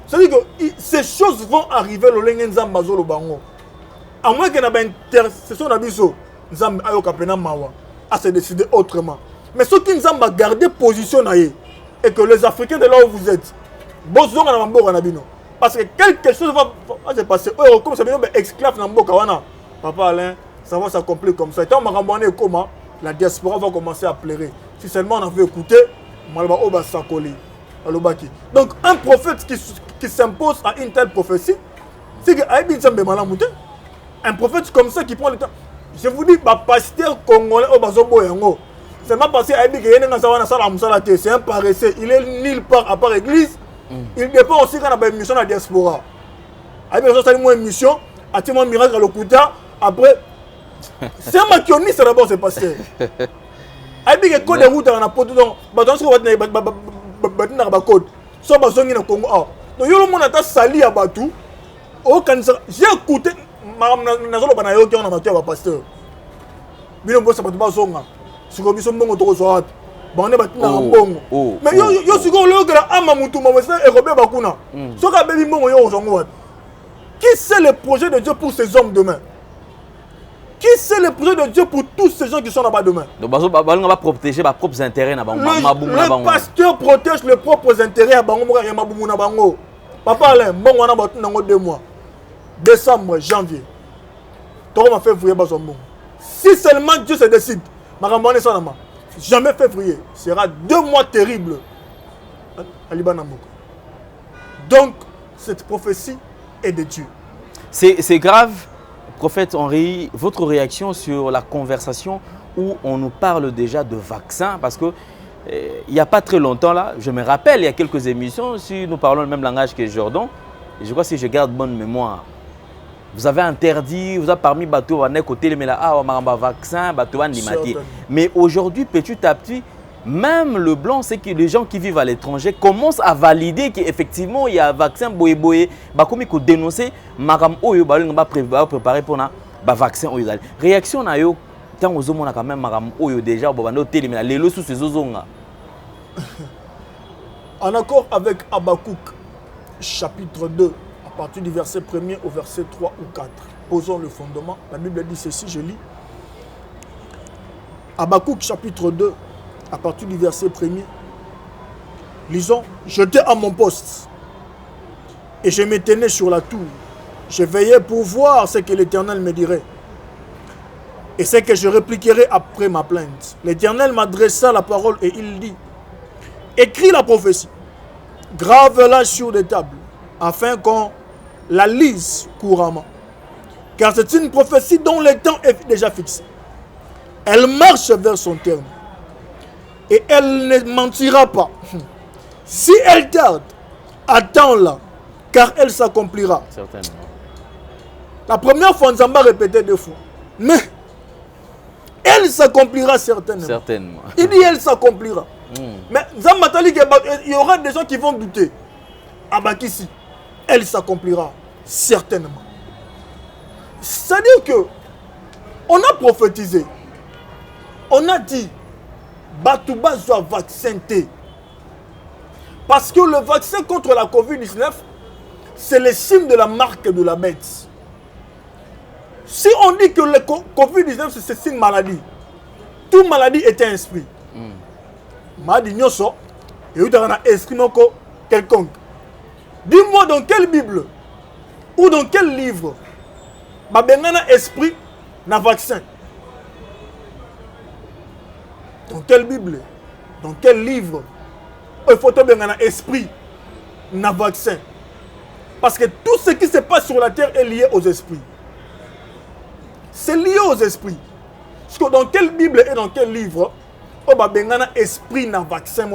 C'est-à-dire que ces choses vont arriver le lenge nzamba zolo bango. À moins que na ba intercession na biso, nzamba ayoka pena mawa, à se décider autrement. Mais ceux qui nzamba garder position na ye et que les Africains de là où vous êtes, bozonga na mboka na bino. Parce que quelque chose va se passer. Comme ça, esclave dans le Kawana. Papa Alain, ça va s'accomplir comme ça. Et tant que comment la diaspora va commencer à pleurer. Si seulement on a fait écouter, Malba Oba Sakoli. Donc, un prophète qui s'impose à une telle prophétie, c'est que un prophète comme ça qui prend le temps. Je vous dis, pasteur congolais Oba Zobo Yango. C'est pas parce que c'est un paresseux. Il est nulle part à part église. Il dépend aussi quand on a une mission à la diaspora. Avec une mission, à un miracle à l'Okuta, après, c'est un maquilloniste d'abord, c'est passé. Avec un code de route, on a pas de temps, on a code. Soit besoin de Congo. Donc, il y a un monde qui a sali à Batou. J'ai écouté, Nazolo Banayo qui a un pasteur. Mais on peut savoir que c'est comme si on était mais yo siko le que ama mutu mawesa et robé bakuna soka baby mbongo yo ozongo wat. Qui c'est le projet de Dieu pour ces hommes demain? Qui c'est le projet de Dieu pour tous ces gens qui sont là-bas demain? Donc on va protéger leurs propres intérêts na bango. Le pasteur protège les propres intérêts à bango moka ya mabumu na bango. Papa Alain mbongo na batu nango 2 mois. Décembre, janvier. Toko ma février bazombo. Si seulement Dieu se décide, makamane sanama. Jamais février sera 2 mois terribles à Libanamoko. Donc, cette prophétie est de Dieu. C'est grave, prophète Henri, votre réaction sur la conversation où on nous parle déjà de vaccins, parce que il n'y a pas très longtemps là, je me rappelle, il y a quelques émissions, si nous parlons le même langage que Jordan, et je crois que si je garde bonne mémoire, vous avez interdit, vous avez parmi bateau à côté mais là vaccin, bateau mais aujourd'hui petit à petit, même le blanc, c'est que les gens qui vivent à l'étranger commencent à valider qu'effectivement il y a un vaccin boye boye, bah comme il faut dénoncer, maram oyo ba préparer pour na ba vaccin oyo. Réaction na yo tant aux hommes quand même maram oyo déjà ba no télé mais les sous ces ozonga. En accord avec Habakkuk chapitre 2 à partir du verset 1er au verset 3 ou 4. Posons le fondement. La Bible dit ceci, je lis. Habakkuk chapitre 2, à partir du verset 1er. Lisons. J'étais à mon poste et je me tenais sur la tour. Je veillais pour voir ce que l'Éternel me dirait et ce que je répliquerai après ma plainte. L'Éternel m'adressa la parole et il dit: écris la prophétie, grave-la sur des tables afin qu'on la lise couramment. Car c'est une prophétie dont le temps est déjà fixé. Elle marche vers son terme. Et elle ne mentira pas. Si elle tarde, attends-la, car elle s'accomplira. Certainement. La première fois, Nzamba a répété 2 fois. Mais elle s'accomplira certainement. Certainement. Il dit elle s'accomplira. Mais Nzamba t'a dit qu'il y aura des gens qui vont douter. Abakissi, elle s'accomplira certainement. C'est-à-dire que on a prophétisé. On a dit Batouba soit vacciné. Parce que le vaccin contre la Covid-19, c'est le signe de la marque de la bête. Si on dit que le Covid-19, c'est une maladie, toute maladie est un esprit. Maladie nyoso, et où un esprit quelconque. Dis-moi dans quelle Bible ou dans quel livre un esprit n'a vaccin. Dans quelle Bible, dans quel livre il faut un esprit n'a vaccin. Parce que tout ce qui se passe sur la terre est lié aux esprits. C'est lié aux esprits. Parce que dans quelle Bible et dans quel livre un esprit n'a vaccin.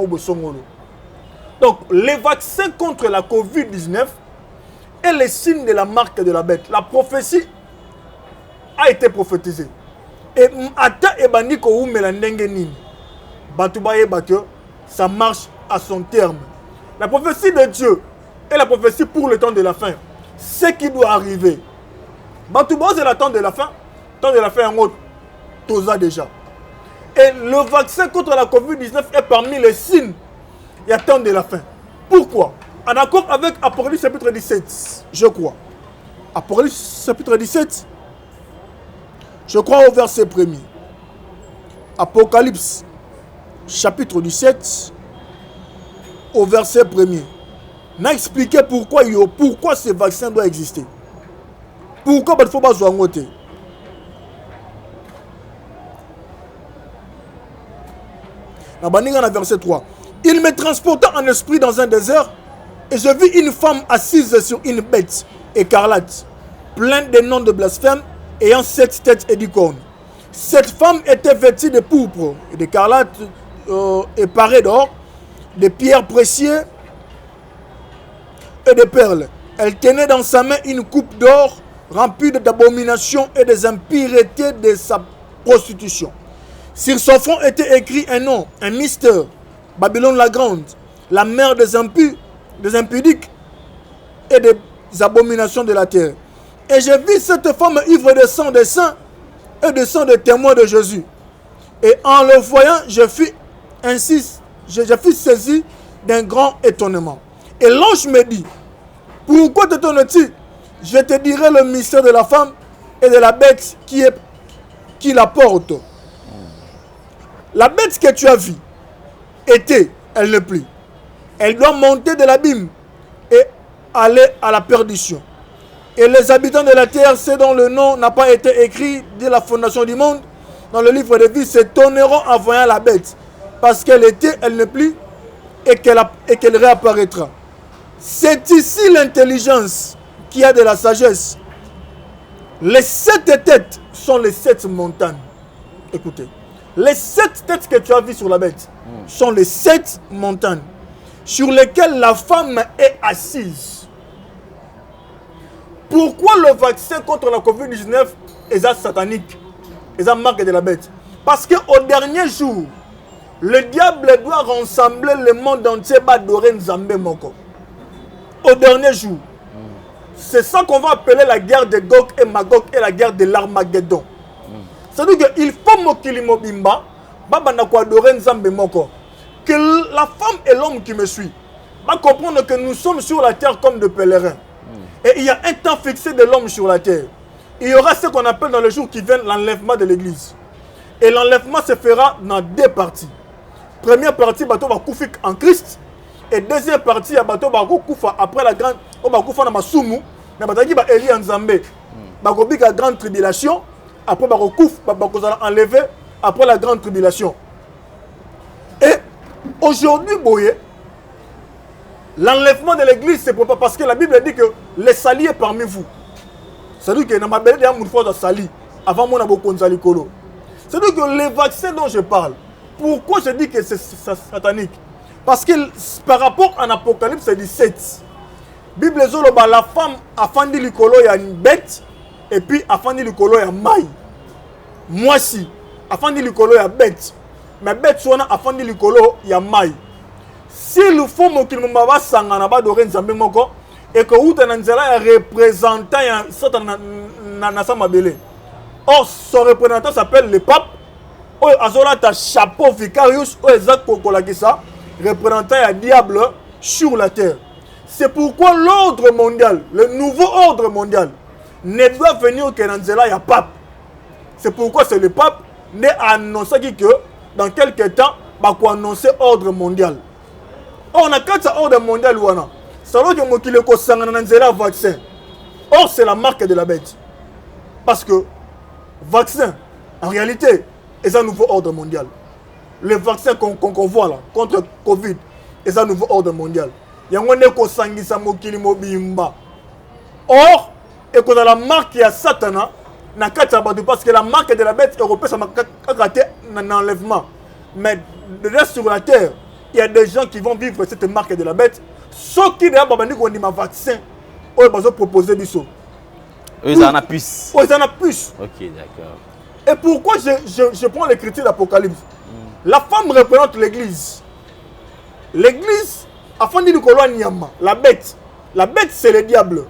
Donc les vaccins contre la Covid-19 est le signe de la marque de la bête. La prophétie a été prophétisée. Et ata ebani ko umela ndenge nini. Batuba yeba que ça marche à son terme. La prophétie de Dieu est la prophétie pour le temps de la fin. Ce qui doit arriver. Batuba c'est le temps de la fin. Le temps de la fin en haut. Tout ça déjà. Et le vaccin contre la Covid-19 est parmi les signes. Il y a temps de la fin. Pourquoi? En accord avec Apocalypse chapitre 17, je crois. Apocalypse chapitre 17, je crois au verset 1er. Apocalypse chapitre 17, au verset 1er. On a expliqué pourquoi ce vaccin doit exister. Pourquoi il ne faut pas jouer en côté. Dans le verset 3. Il me transporta en esprit dans un désert et je vis une femme assise sur une bête écarlate, pleine de noms de blasphème, ayant 7 têtes et 10 cornes. Cette femme était vêtue de pourpre et d'écarlate et parée d'or, de pierres précieuses et de perles. Elle tenait dans sa main une coupe d'or remplie d'abominations et des impuretés de sa prostitution. Sur son front était écrit un nom, un mystère, Babylone la grande, la mère des impudiques et des abominations de la terre. Et j'ai vu cette femme ivre de sang des saints et de sang des témoins de Jésus. Et en le voyant, je fus saisi d'un grand étonnement. Et l'ange me dit, pourquoi t'étonnes-tu? Je te dirai le mystère de la femme et de la bête qui la porte. La bête que tu as vue elle ne plus. Elle doit monter de l'abîme et aller à la perdition. Et les habitants de la terre, ceux dont le nom n'a pas été écrit dès la fondation du monde, dans le livre de vie, s'étonneront en voyant la bête, parce qu'elle ne plus, et qu'elle réapparaîtra. C'est ici l'intelligence qui a de la sagesse. Les 7 têtes sont les 7 montagnes. Écoutez. Les 7 têtes que tu as vues sur la bête sont les 7 montagnes sur lesquelles la femme est assise. Pourquoi le vaccin contre la Covid-19 est satanique? Est la marque de la bête? Parce qu'au dernier jour, le diable doit rassembler le monde entier pour adorer Nzambe Moko. Au dernier jour. C'est ça qu'on va appeler la guerre de Gog et Magog et la guerre de l'Armageddon. C'est-à-dire qu'il faut mokili mobimba, baba na ko adorer Nzambe moko. Que la femme et l'homme qui me suit va comprendre que nous sommes sur la terre comme des pèlerins. Et il y a un temps fixé de l'homme sur la terre. Il y aura ce qu'on appelle dans le jour qui vient l'enlèvement de l'église. Et l'enlèvement se fera dans 2 parties. Première partie, bateau va koufi en Christ. Et deuxième partie, bateau va koufa après la grande, on va koufa na masumu, na bataki ba Eli Nzambe. Ba kobi ka grande tribulation. Après, on va enlever après la grande tribulation. Et aujourd'hui, L'enlèvement de l'église, c'est pas parce que la Bible dit que les salis est parmi vous. C'est-à-dire que dans ma belle il faut de sali avant mon abokonzali kolo. C'est-à-dire que les vaccins dont je parle, pourquoi je dis que c'est satanique? Parce que par rapport à l'Apocalypse 17, Bible zoloba la femme a fandi likolo ya une bête et puis a fandi likolo ya maï. Moi si a fandi likolo ya bête, mais bête soit a fandi likolo ya maï. Si le fond mokili mamba sangana ba dore nzambe moko et que outa na nzela ya représentant ya satan na sa mabele. Or son représentant s'appelle le pape. Oh azola ta chapeau vicarius o exact kokola kisa représentant ya diable sur la terre. C'est pourquoi l'ordre mondial, le nouveau ordre mondial ne doit venir que dans nzela ya pape. C'est pourquoi c'est le pape ne annoncé que dans quelques temps ba ko annoncer ordre mondial. On a quatre ordre mondial wana. Salon que mokile ko sangana na nzela vaccin. Or c'est la marque de la bête. Parce que vaccin en réalité est un nouveau ordre mondial. Le vaccin qu'on voit là contre Covid est un nouveau ordre mondial. Yango ne ko sangisa mokili mobimba. Or et qu'on a la marque ya Satana na kata batu parce que la marque de la bête européenne ça m'a raté un enlèvement. Mais de reste sur la terre, il y a des gens qui vont vivre cette marque de la bête. Ceux qui d'ailleurs babandi qu'on dit ma vaccin, ils vont proposer du saut. Ils en a plus. Ils en a plus. Ok, d'accord. Et pourquoi je prends l'écriture d'Apocalypse? La femme représente l'église. L'église, afin de l'Ikolo Nyama, la bête. La bête, c'est le diable.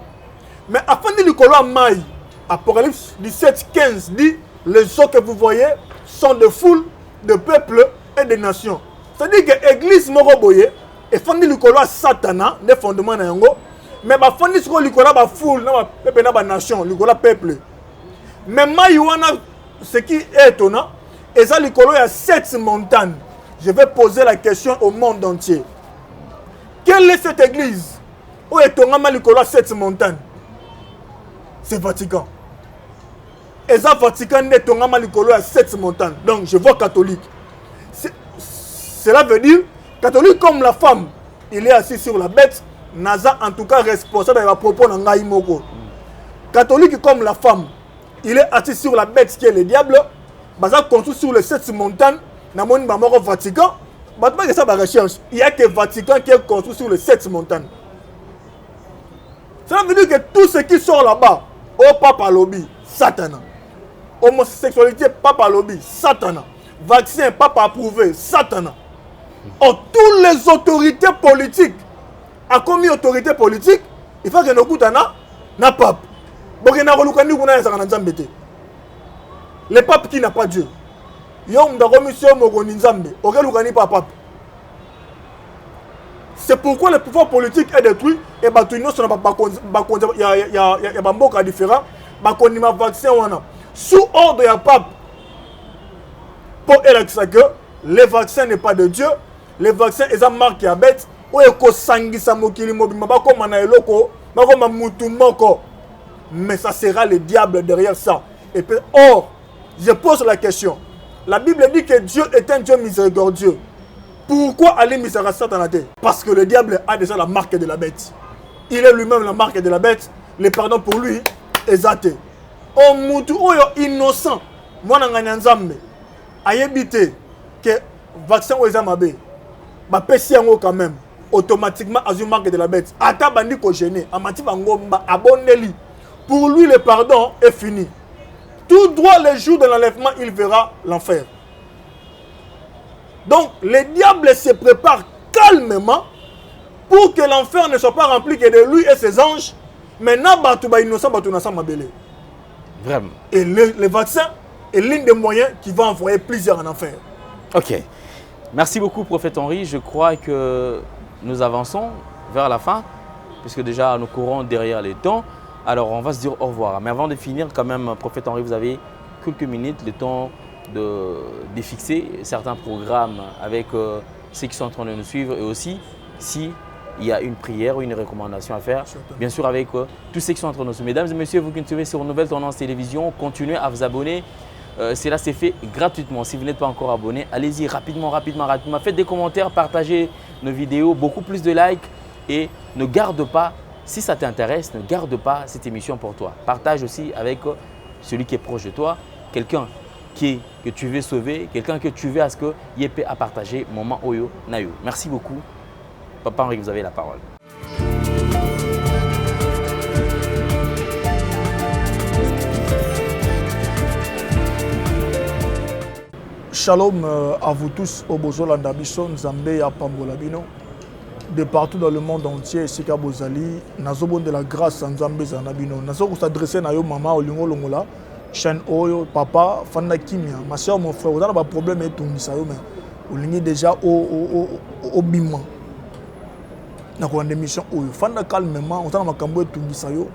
Mais afin de l'Ikolo Maï, Apocalypse 17, 15 dit les eaux que vous voyez sont de foules, de peuples et de nations. C'est-à-dire que l'église Moroboye, et fandi l'Ikolo Satana, des fondements na yango, mais ba fandi sur l'Ikolo ba foule, na ba peuple na ba nation, l'Ikolo peuple. Mais Maïwana, ce qui est étonnant, et ça l'Ikolo, il y a 7 montagnes. Je vais poser la question au monde entier. Quelle est cette église où est Tongama l'Ikolo 7 montagnes? C'est Vatican. Et ça, Vatican n'est Tongama l'Ikolo à 7 montagnes. Donc, je vois catholique. Cela veut dire, catholique comme la femme, il est assis sur la bête, Naza en tout cas responsable de la propos de Ngaïmoko. Catholique comme la femme, il est assis sur la bête qui est le diable, Baza construit sur les 7 montagnes, Namoni Bamoro Vatican, il n'y a que Vatican qui est construit sur les 7 montagnes. Cela veut dire que tout ce qui sort là-bas, au Papa Lobby, Satana. Homosexualité, Papa Lobby, Satana. Vaccin, Papa approuvé, Satana. Oh, toutes les autorités politiques, a commis autorité politique, il faut que nous écoutons na pape. Le pape qui n'a pas Dieu. C'est pourquoi le pouvoir politique est détruit et il y a des différents. Sous ordre du pape, pour électer que le vaccin n'est pas de Dieu, le vaccin est un marque à bête, mais ça sera le diable derrière ça. Et puis, or, je pose la question. La Bible dit que Dieu est un Dieu miséricordieux. Pourquoi aller miséricordieux? Parce que le diable a déjà la marque de la bête. Il est lui-même la marque de la bête. Le pardon pour lui est athée. Oh, mutu oyo innocent. Moi, je ayebite que vaccin aux amabe. Ba pesi yango quand même. Automatiquement, à une marque de la bête. Ata bandi ko gêné. Amati bango abonneli. Pour lui, le pardon est fini. Tout droit le jour de l'enlèvement, il verra l'enfer. Donc, le diable se prépare calmement pour que l'enfer ne soit pas rempli que de lui et ses anges. Maintenant, vraiment. Et le vaccin est l'un des moyens qui va envoyer plusieurs en enfer. Ok. Merci beaucoup, prophète Henri. Je crois que nous avançons vers la fin, puisque déjà nous courons derrière les temps. Alors, on va se dire au revoir. Mais avant de finir, quand même, prophète Henri, vous avez quelques minutes, le temps de fixer certains programmes avec ceux qui sont en train de nous suivre et aussi si il y a une prière ou une recommandation à faire, bien sûr avec tous ceux qui sont en train de nous suivre. Mesdames et messieurs, vous qui nous suivez sur Nouvelle Tendance Télévision, continuez à vous abonner. Cela s'est fait gratuitement. Si vous n'êtes pas encore abonné, allez-y rapidement. Faites des commentaires, partagez nos vidéos, beaucoup plus de likes. et ne garde pas, si ça t'intéresse, ne garde pas cette émission pour toi. Partage aussi avec celui qui est proche de toi, quelqu'un que tu veux sauver, quelqu'un que tu veux à ce que Yépé a partagé moment Oyo Nayo. Merci beaucoup. Papa Henri, vous avez la parole. Shalom à vous tous au Bozolanda Biso, Nzambe à Pambolabino. De partout dans le monde entier, Sika Bozali, Nazobon de la grâce Nzambe Zanabino. Nazo s'adresser à yo maman Olingo Longola, Chen Oyo, papa, Fanda Kimia, ma soeur, mon frère, on a pas problème et tout ça mais Olingi déjà au bima. Na ko émission Oyo, Fanda calmement, on a makambo tout ça yo.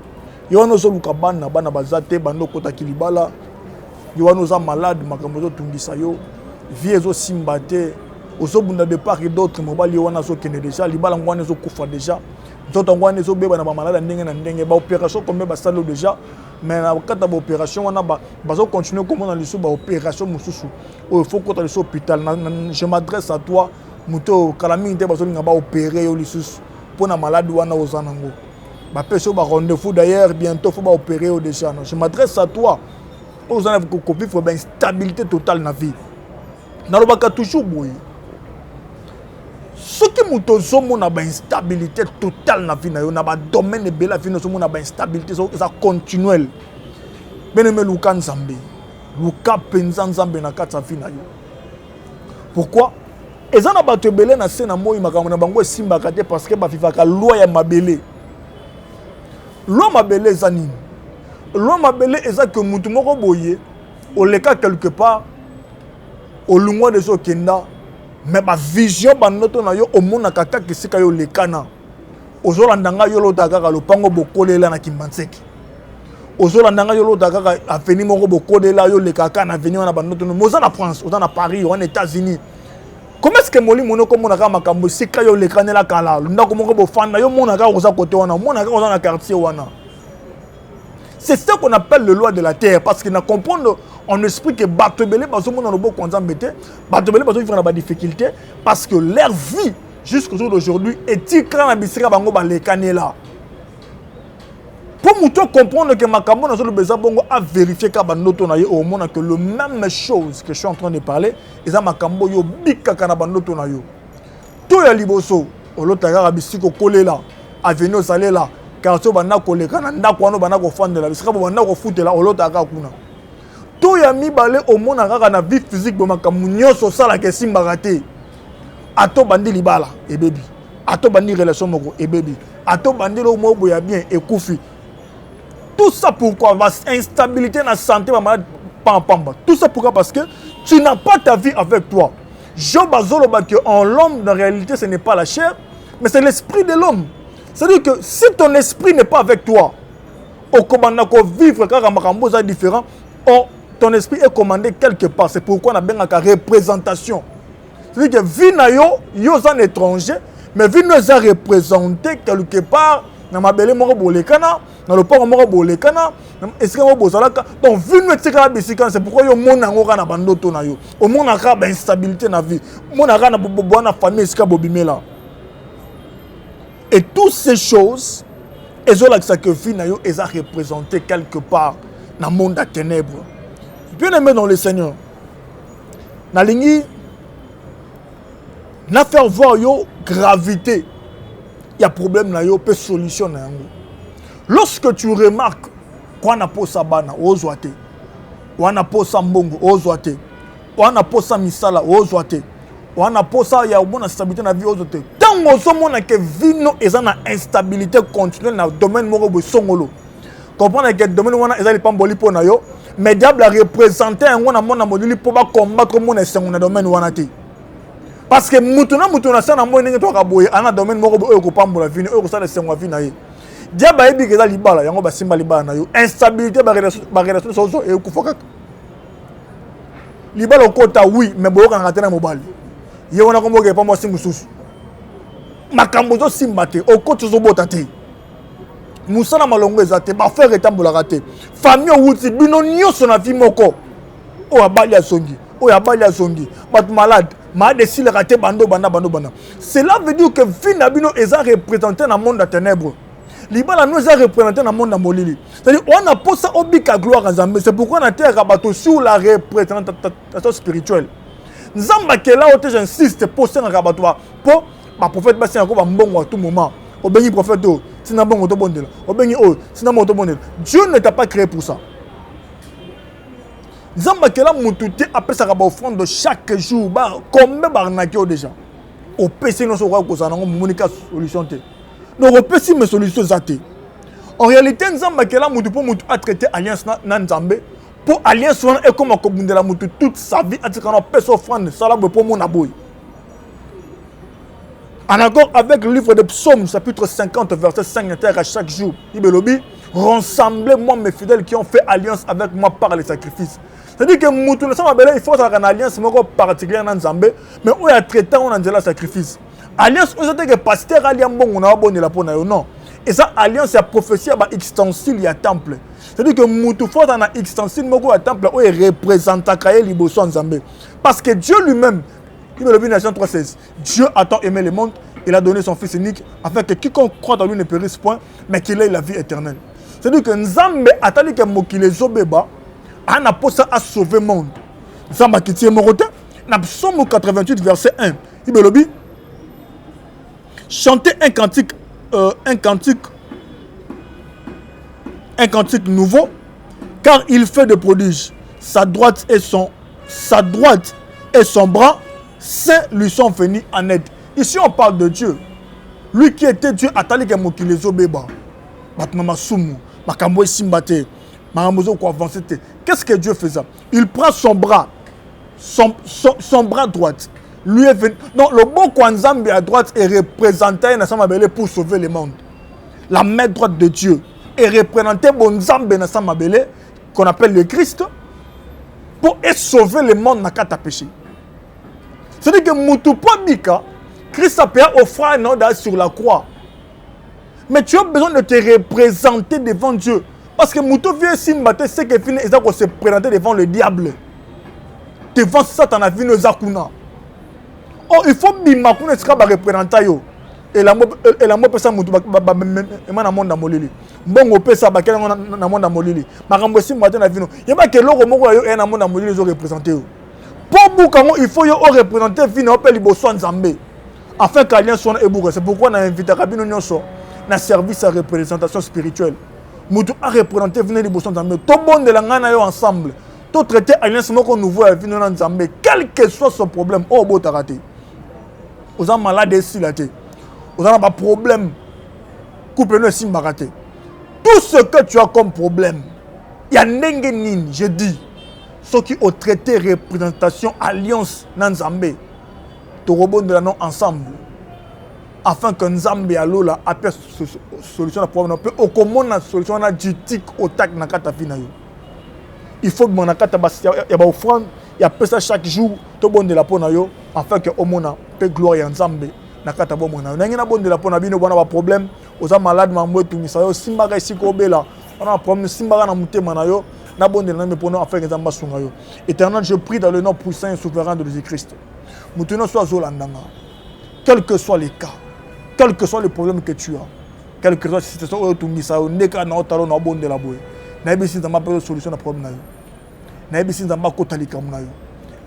Yo no zo lukabana bana bazate bando kota kilibala. Yo no za malade makambo tout ça yo. Vie ezo simbate. Oso bunda de part et d'autres mobali wana so kene déjà libala ngwane zo kufa déjà. Nzoto ngwane zo beba na ba malade ndenge na ndenge ba opération comme ba salo déjà. Mais na kata ba opération wana ba zo continuer comme dans les ba opération mususu. O faut que tu sois hôpital. Je m'adresse à toi muto kalami nte ba zo ngaba opérer yo lisusu pour na malade wana ozanango. Ba peso ba rendez-vous d'ailleurs bientôt faut ba opérer yo déjà. Je m'adresse à toi. Ozana ko vivre ba instabilité totale na vie. Na lobaka toujours boy. Ce qui m'a na ba instabilité totale na vie na yo na ba domaine de la vie na so na ba instabilité ça continuelle. Beneme luka nzambe. Luka penza nzambe na kata vie na yo. Pourquoi? Ezana ba tebele na se na moi makambo na bango simba kate parce que ba vivaka loi ya mabele. Loi mabele ezani. Loi mabele eza que mutu moko boye o leka quelque part au loin de so kenda. Mais ma vision banoto na yo omona kaka kisika yo lekana ozolandanga yo lotaka ka lopango bokolela na Kimbanseki ozolandanga yo lotaka aveni moko bokolela yo lekaka na veni wana banoto no moza na France oza na Paris ou en États-Unis. Comment est-ce que moli mono ko mona ka makambo sika yo lekanela kala ndako moko bofanda yo mona ka oza côté wana mona ka oza na quartier wana. C'est ce qu'on appelle le loi de la terre parce qu'il n'a comprendre en esprit que Batobele bazo mona no boko nzambete Batobele bazo vivre na ba difficulté parce que leur vie jusqu'au jour d'aujourd'hui est tikra na bisika bango ba lekanela. Pour muto comprendre que makambo na zo le beza bongo a vérifier ka banoto na yo au mona que le même chose que je suis en train de parler eza makambo yo bikaka na banoto na yo. To ya liboso olotaka ka bisiko kolela avenue salela car to bana koleka na ndako wana bana ko fandela bisika bana ko futela olotaka kuna. To ya mibale omona kaka na vie physique bo makambo nyonso sala ke simbaka te. Ato bandi libala e baby. Ato bandi relation moko e baby. Ato bandi lo mo ya bien e kufi. Tout ça pourquoi? Instabilité na santé malade pamba. Tout ça pourquoi? Parce que tu n'as pas ta vie avec toi. Job azolo ba que en l'homme en réalité ce n'est pas la chair mais c'est l'esprit de l'homme. C'est-à-dire que si ton esprit n'est pas avec toi, au commandant qu'on vivre car makambo est différent, ton esprit est commandé quelque part. C'est pourquoi on a bien la représentation. C'est-à-dire que vie na yo un étranger, mais vie nous a représenté quelque part dans ma belle moko bolekana, dans le port moko bolekana, est-ce que mo bozalaka donc vie nous tika bisika c'est pourquoi yo mona ngoka na bandoto na yo. Au mona ka ba instabilité na vie. Mona ka na bobo na famille ska bobimela. Et toutes ces choses, elles ont l'accès que vie na yo, elles ont représenté quelque part dans le monde des ténèbres. Bien aimé dans le Seigneur, na lingi, na faire voir yo gravité, il y a problème na yo, peut solution na yango. Lorsque tu remarques qu'on a pas sa bana, ozoate, on a pas sa mbongo, ozoate, on a pas sa misala, ozoate. On a pas ça, il y a une stabilité dans la vie aux autres. Tant que que vie no est en instabilité continuelle dans le domaine de songolo. Comprendre que le domaine où est pas boli pour nayo, mais diable a représenté un on a mon module pour combattre mon est dans le domaine où on a été. Parce que mutuna ça na mo ndenge to ka boye ana domaine moko boye ko pambola vie o ko ça le sengwa vie na ye. Diable a ebi que za libala yango ba simba libala na yo. Instabilité ba relation so e ko foka. Libala ko ta oui mais boyo ka ngata na mobali. Ye wana kombo ke pa mo singu susu makambo zo simbate okoti zo bota te musana malongo ezate ba faire etambola raté famille wuti bino nyoso na vie moko o abali asongi o ya bali azongi bat malade ma décile raté bando banda. Cela veut dire que vie na bino eza représenté dans monde de ténèbres. Libala nous eza représenté dans monde de molili. C'est-à-dire on a posé obika gloire à Nzambe. C'est pourquoi on a terre rabato sur la représentation spirituelle. Nzamba ke là où j'insiste pour ça rabato pour ba prophète ba sien ko ba mbongo à tout moment. Obengi prophète o sina bongo to bondela. Obengi o sina bongo to bondela. Dieu ne t'a pas créé pour ça. Nzamba ke là mututé après ça ba offrande de chaque jour ba combien barnaki o déjà. Au PC non so ko ça nango monika solution te. Donc on peut si mes solutions zaté. En réalité Nzamba ke là mutu pour mutu a traité alliance na Nzambe. Pour alliance on est comme akobundela mutu toute sa vie atikana pèse offrande ça la pour mon aboy. En accord avec le livre de Psaumes, chapitre 50, verset 5, à chaque jour, Ibelobi, rassemblez-moi mes fidèles qui ont fait alliance avec moi par les sacrifices. C'est-à-dire que Moutou, il faut avoir une alliance particulière dans Nzambe, mais où il y a traitant, on a déjà le sacrifice. Alliance, c'est que pasteur alliance, on a abonné la peau, non. Et ça, alliance, c'est la prophétie, il y a extensile, il y a temple. C'est-à-dire que Moutou, il faut avoir un extensile, il y a temple, où il représente la Nzambe. Parce que Dieu lui-même, il le Nation 3,16. Dieu a tant aimé le monde, il a donné son Fils unique, afin que quiconque croit en lui ne périsse point, mais qu'il ait la vie éternelle. C'est-à-dire que Nzambe a tali que Mokile Zobeba, a posé à sauver le monde. Nzambe qui tient mon côté, dans Psaume 88, verset 1. Il me dit, chantez un cantique nouveau, car il fait des prodiges. Sa droite et son bras saints lui sont venus en aide. Ici on parle de Dieu. Lui qui était Dieu, atali ke mokile zobeba. Batmama sumu, makambo simbate, maramozo ko avancer. Qu'est-ce que Dieu faisait? Il prend son bras, son bras droite. Lui est venu. Non, le bon Kwanzambi à droite est représenté pour sauver le monde. La main droite de Dieu est représentée bon Nzambe na samabele qu'on appelle le Christ pour sauver le monde na kata péché. C'est-à-dire que Moutoupa Bika, Christ a payé offrande sur la croix. Mais tu as besoin de te représenter devant Dieu. Parce que Moutou vient Simbate, c'est que fini, il se présenter devant le diable. Devant Satan, a vu nos akuna. Oh, il faut bimakuna sera représenter yo. Et la mo pesa Moutou na monde molili. Bongo pesa bakela na monde molili. Makambo Simbate na vino. Yeba ke loko moko yo na monde molili zo représenter yo. Pour Boukamo, il faut représenter Vino Opel Liboso Nzambe. Afin qu'Alliance soit éboué. C'est pourquoi on a invité Rabino Nyonso dans service à représentation spirituelle. Moutou a représenté Vino Liboso Nzambe. Tout le monde de la Ngana ensemble. Tout traité Alliance Moko nouveau à Vino Nzambe. Quel que soit son problème, oh, beau taraté. Vous avez malade ici, là. Vous avez un problème. Coupe-le si maraté. Tout ce que tu as comme problème, il y a Nengenin, je dis. Ceux qui ont traité représentation alliance dans Nzambe, tout rebond de la non ensemble, afin que Nzambe a l'ola appelle solution à problème. Au comment la solution a du tic au tac na kata fina yo. Il faut que mon akata bas ya ba offrande, ya pesa chaque jour tout bon de la pona yo, afin que au mona peut gloire ya Nzambe na kata bon mona. Na ngina bon de la pona bino bona ba problème, aux malades mambo tout misa yo simba ga ici ko bela. On a un problème simba ga na mutema na yo. Éternel, je prie dans le nom puissant et souverain de Jésus-Christ. Quel que soit les cas, quel que soit le problème que tu as, quelle que soit la situation où tu as mis, tu as bon de la boue. Tu n'as pas de solution à problème. Tu n'as pas de solution à problème.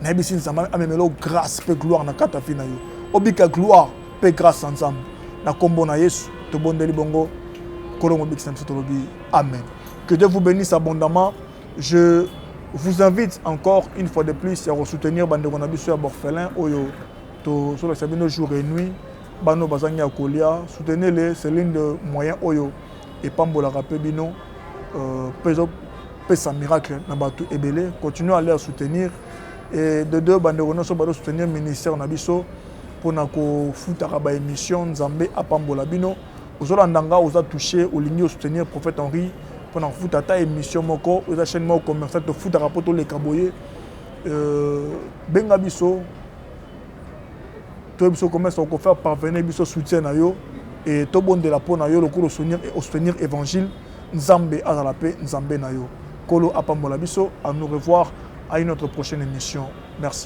Tu n'as pas de grâce et gloire na kata fina yo. Obika gloire et grâce ensemble. Na kombo na Yesu, to bon de libongo, kolongo bikisam sotolobi. Amen. Que Dieu vous bénisse abondamment. Je vous invite encore une fois de plus à soutenir Bandeko Nabiso à Borfelin, Oyo, sur le jour et nuit, Bano Bazangi à Kolia, soutenez-les, c'est l'une de moyens Oyo et Pambola Rapebino, Pesa Miracle, Nabatu Ebele, continuez à les soutenir. Et de deux, Bandeko Nabiso va soutenir le ministère Nabiso pour que Foutaraba émission Nzambe à Pambola Bino. Aux Olandanga, vous a touché, au ligne soutenir le prophète Henri. Pendant foot à ta émission moko aux chaînes commerciales de foot à rapport les caboyers benga biso to biso commerce on faire parvenir biso soutien na yo et to bon de la peau na yo le cours soutenir évangile Nzambe à la paix Nzambe na yo kolo apambola biso à nous revoir à une autre prochaine émission. Merci.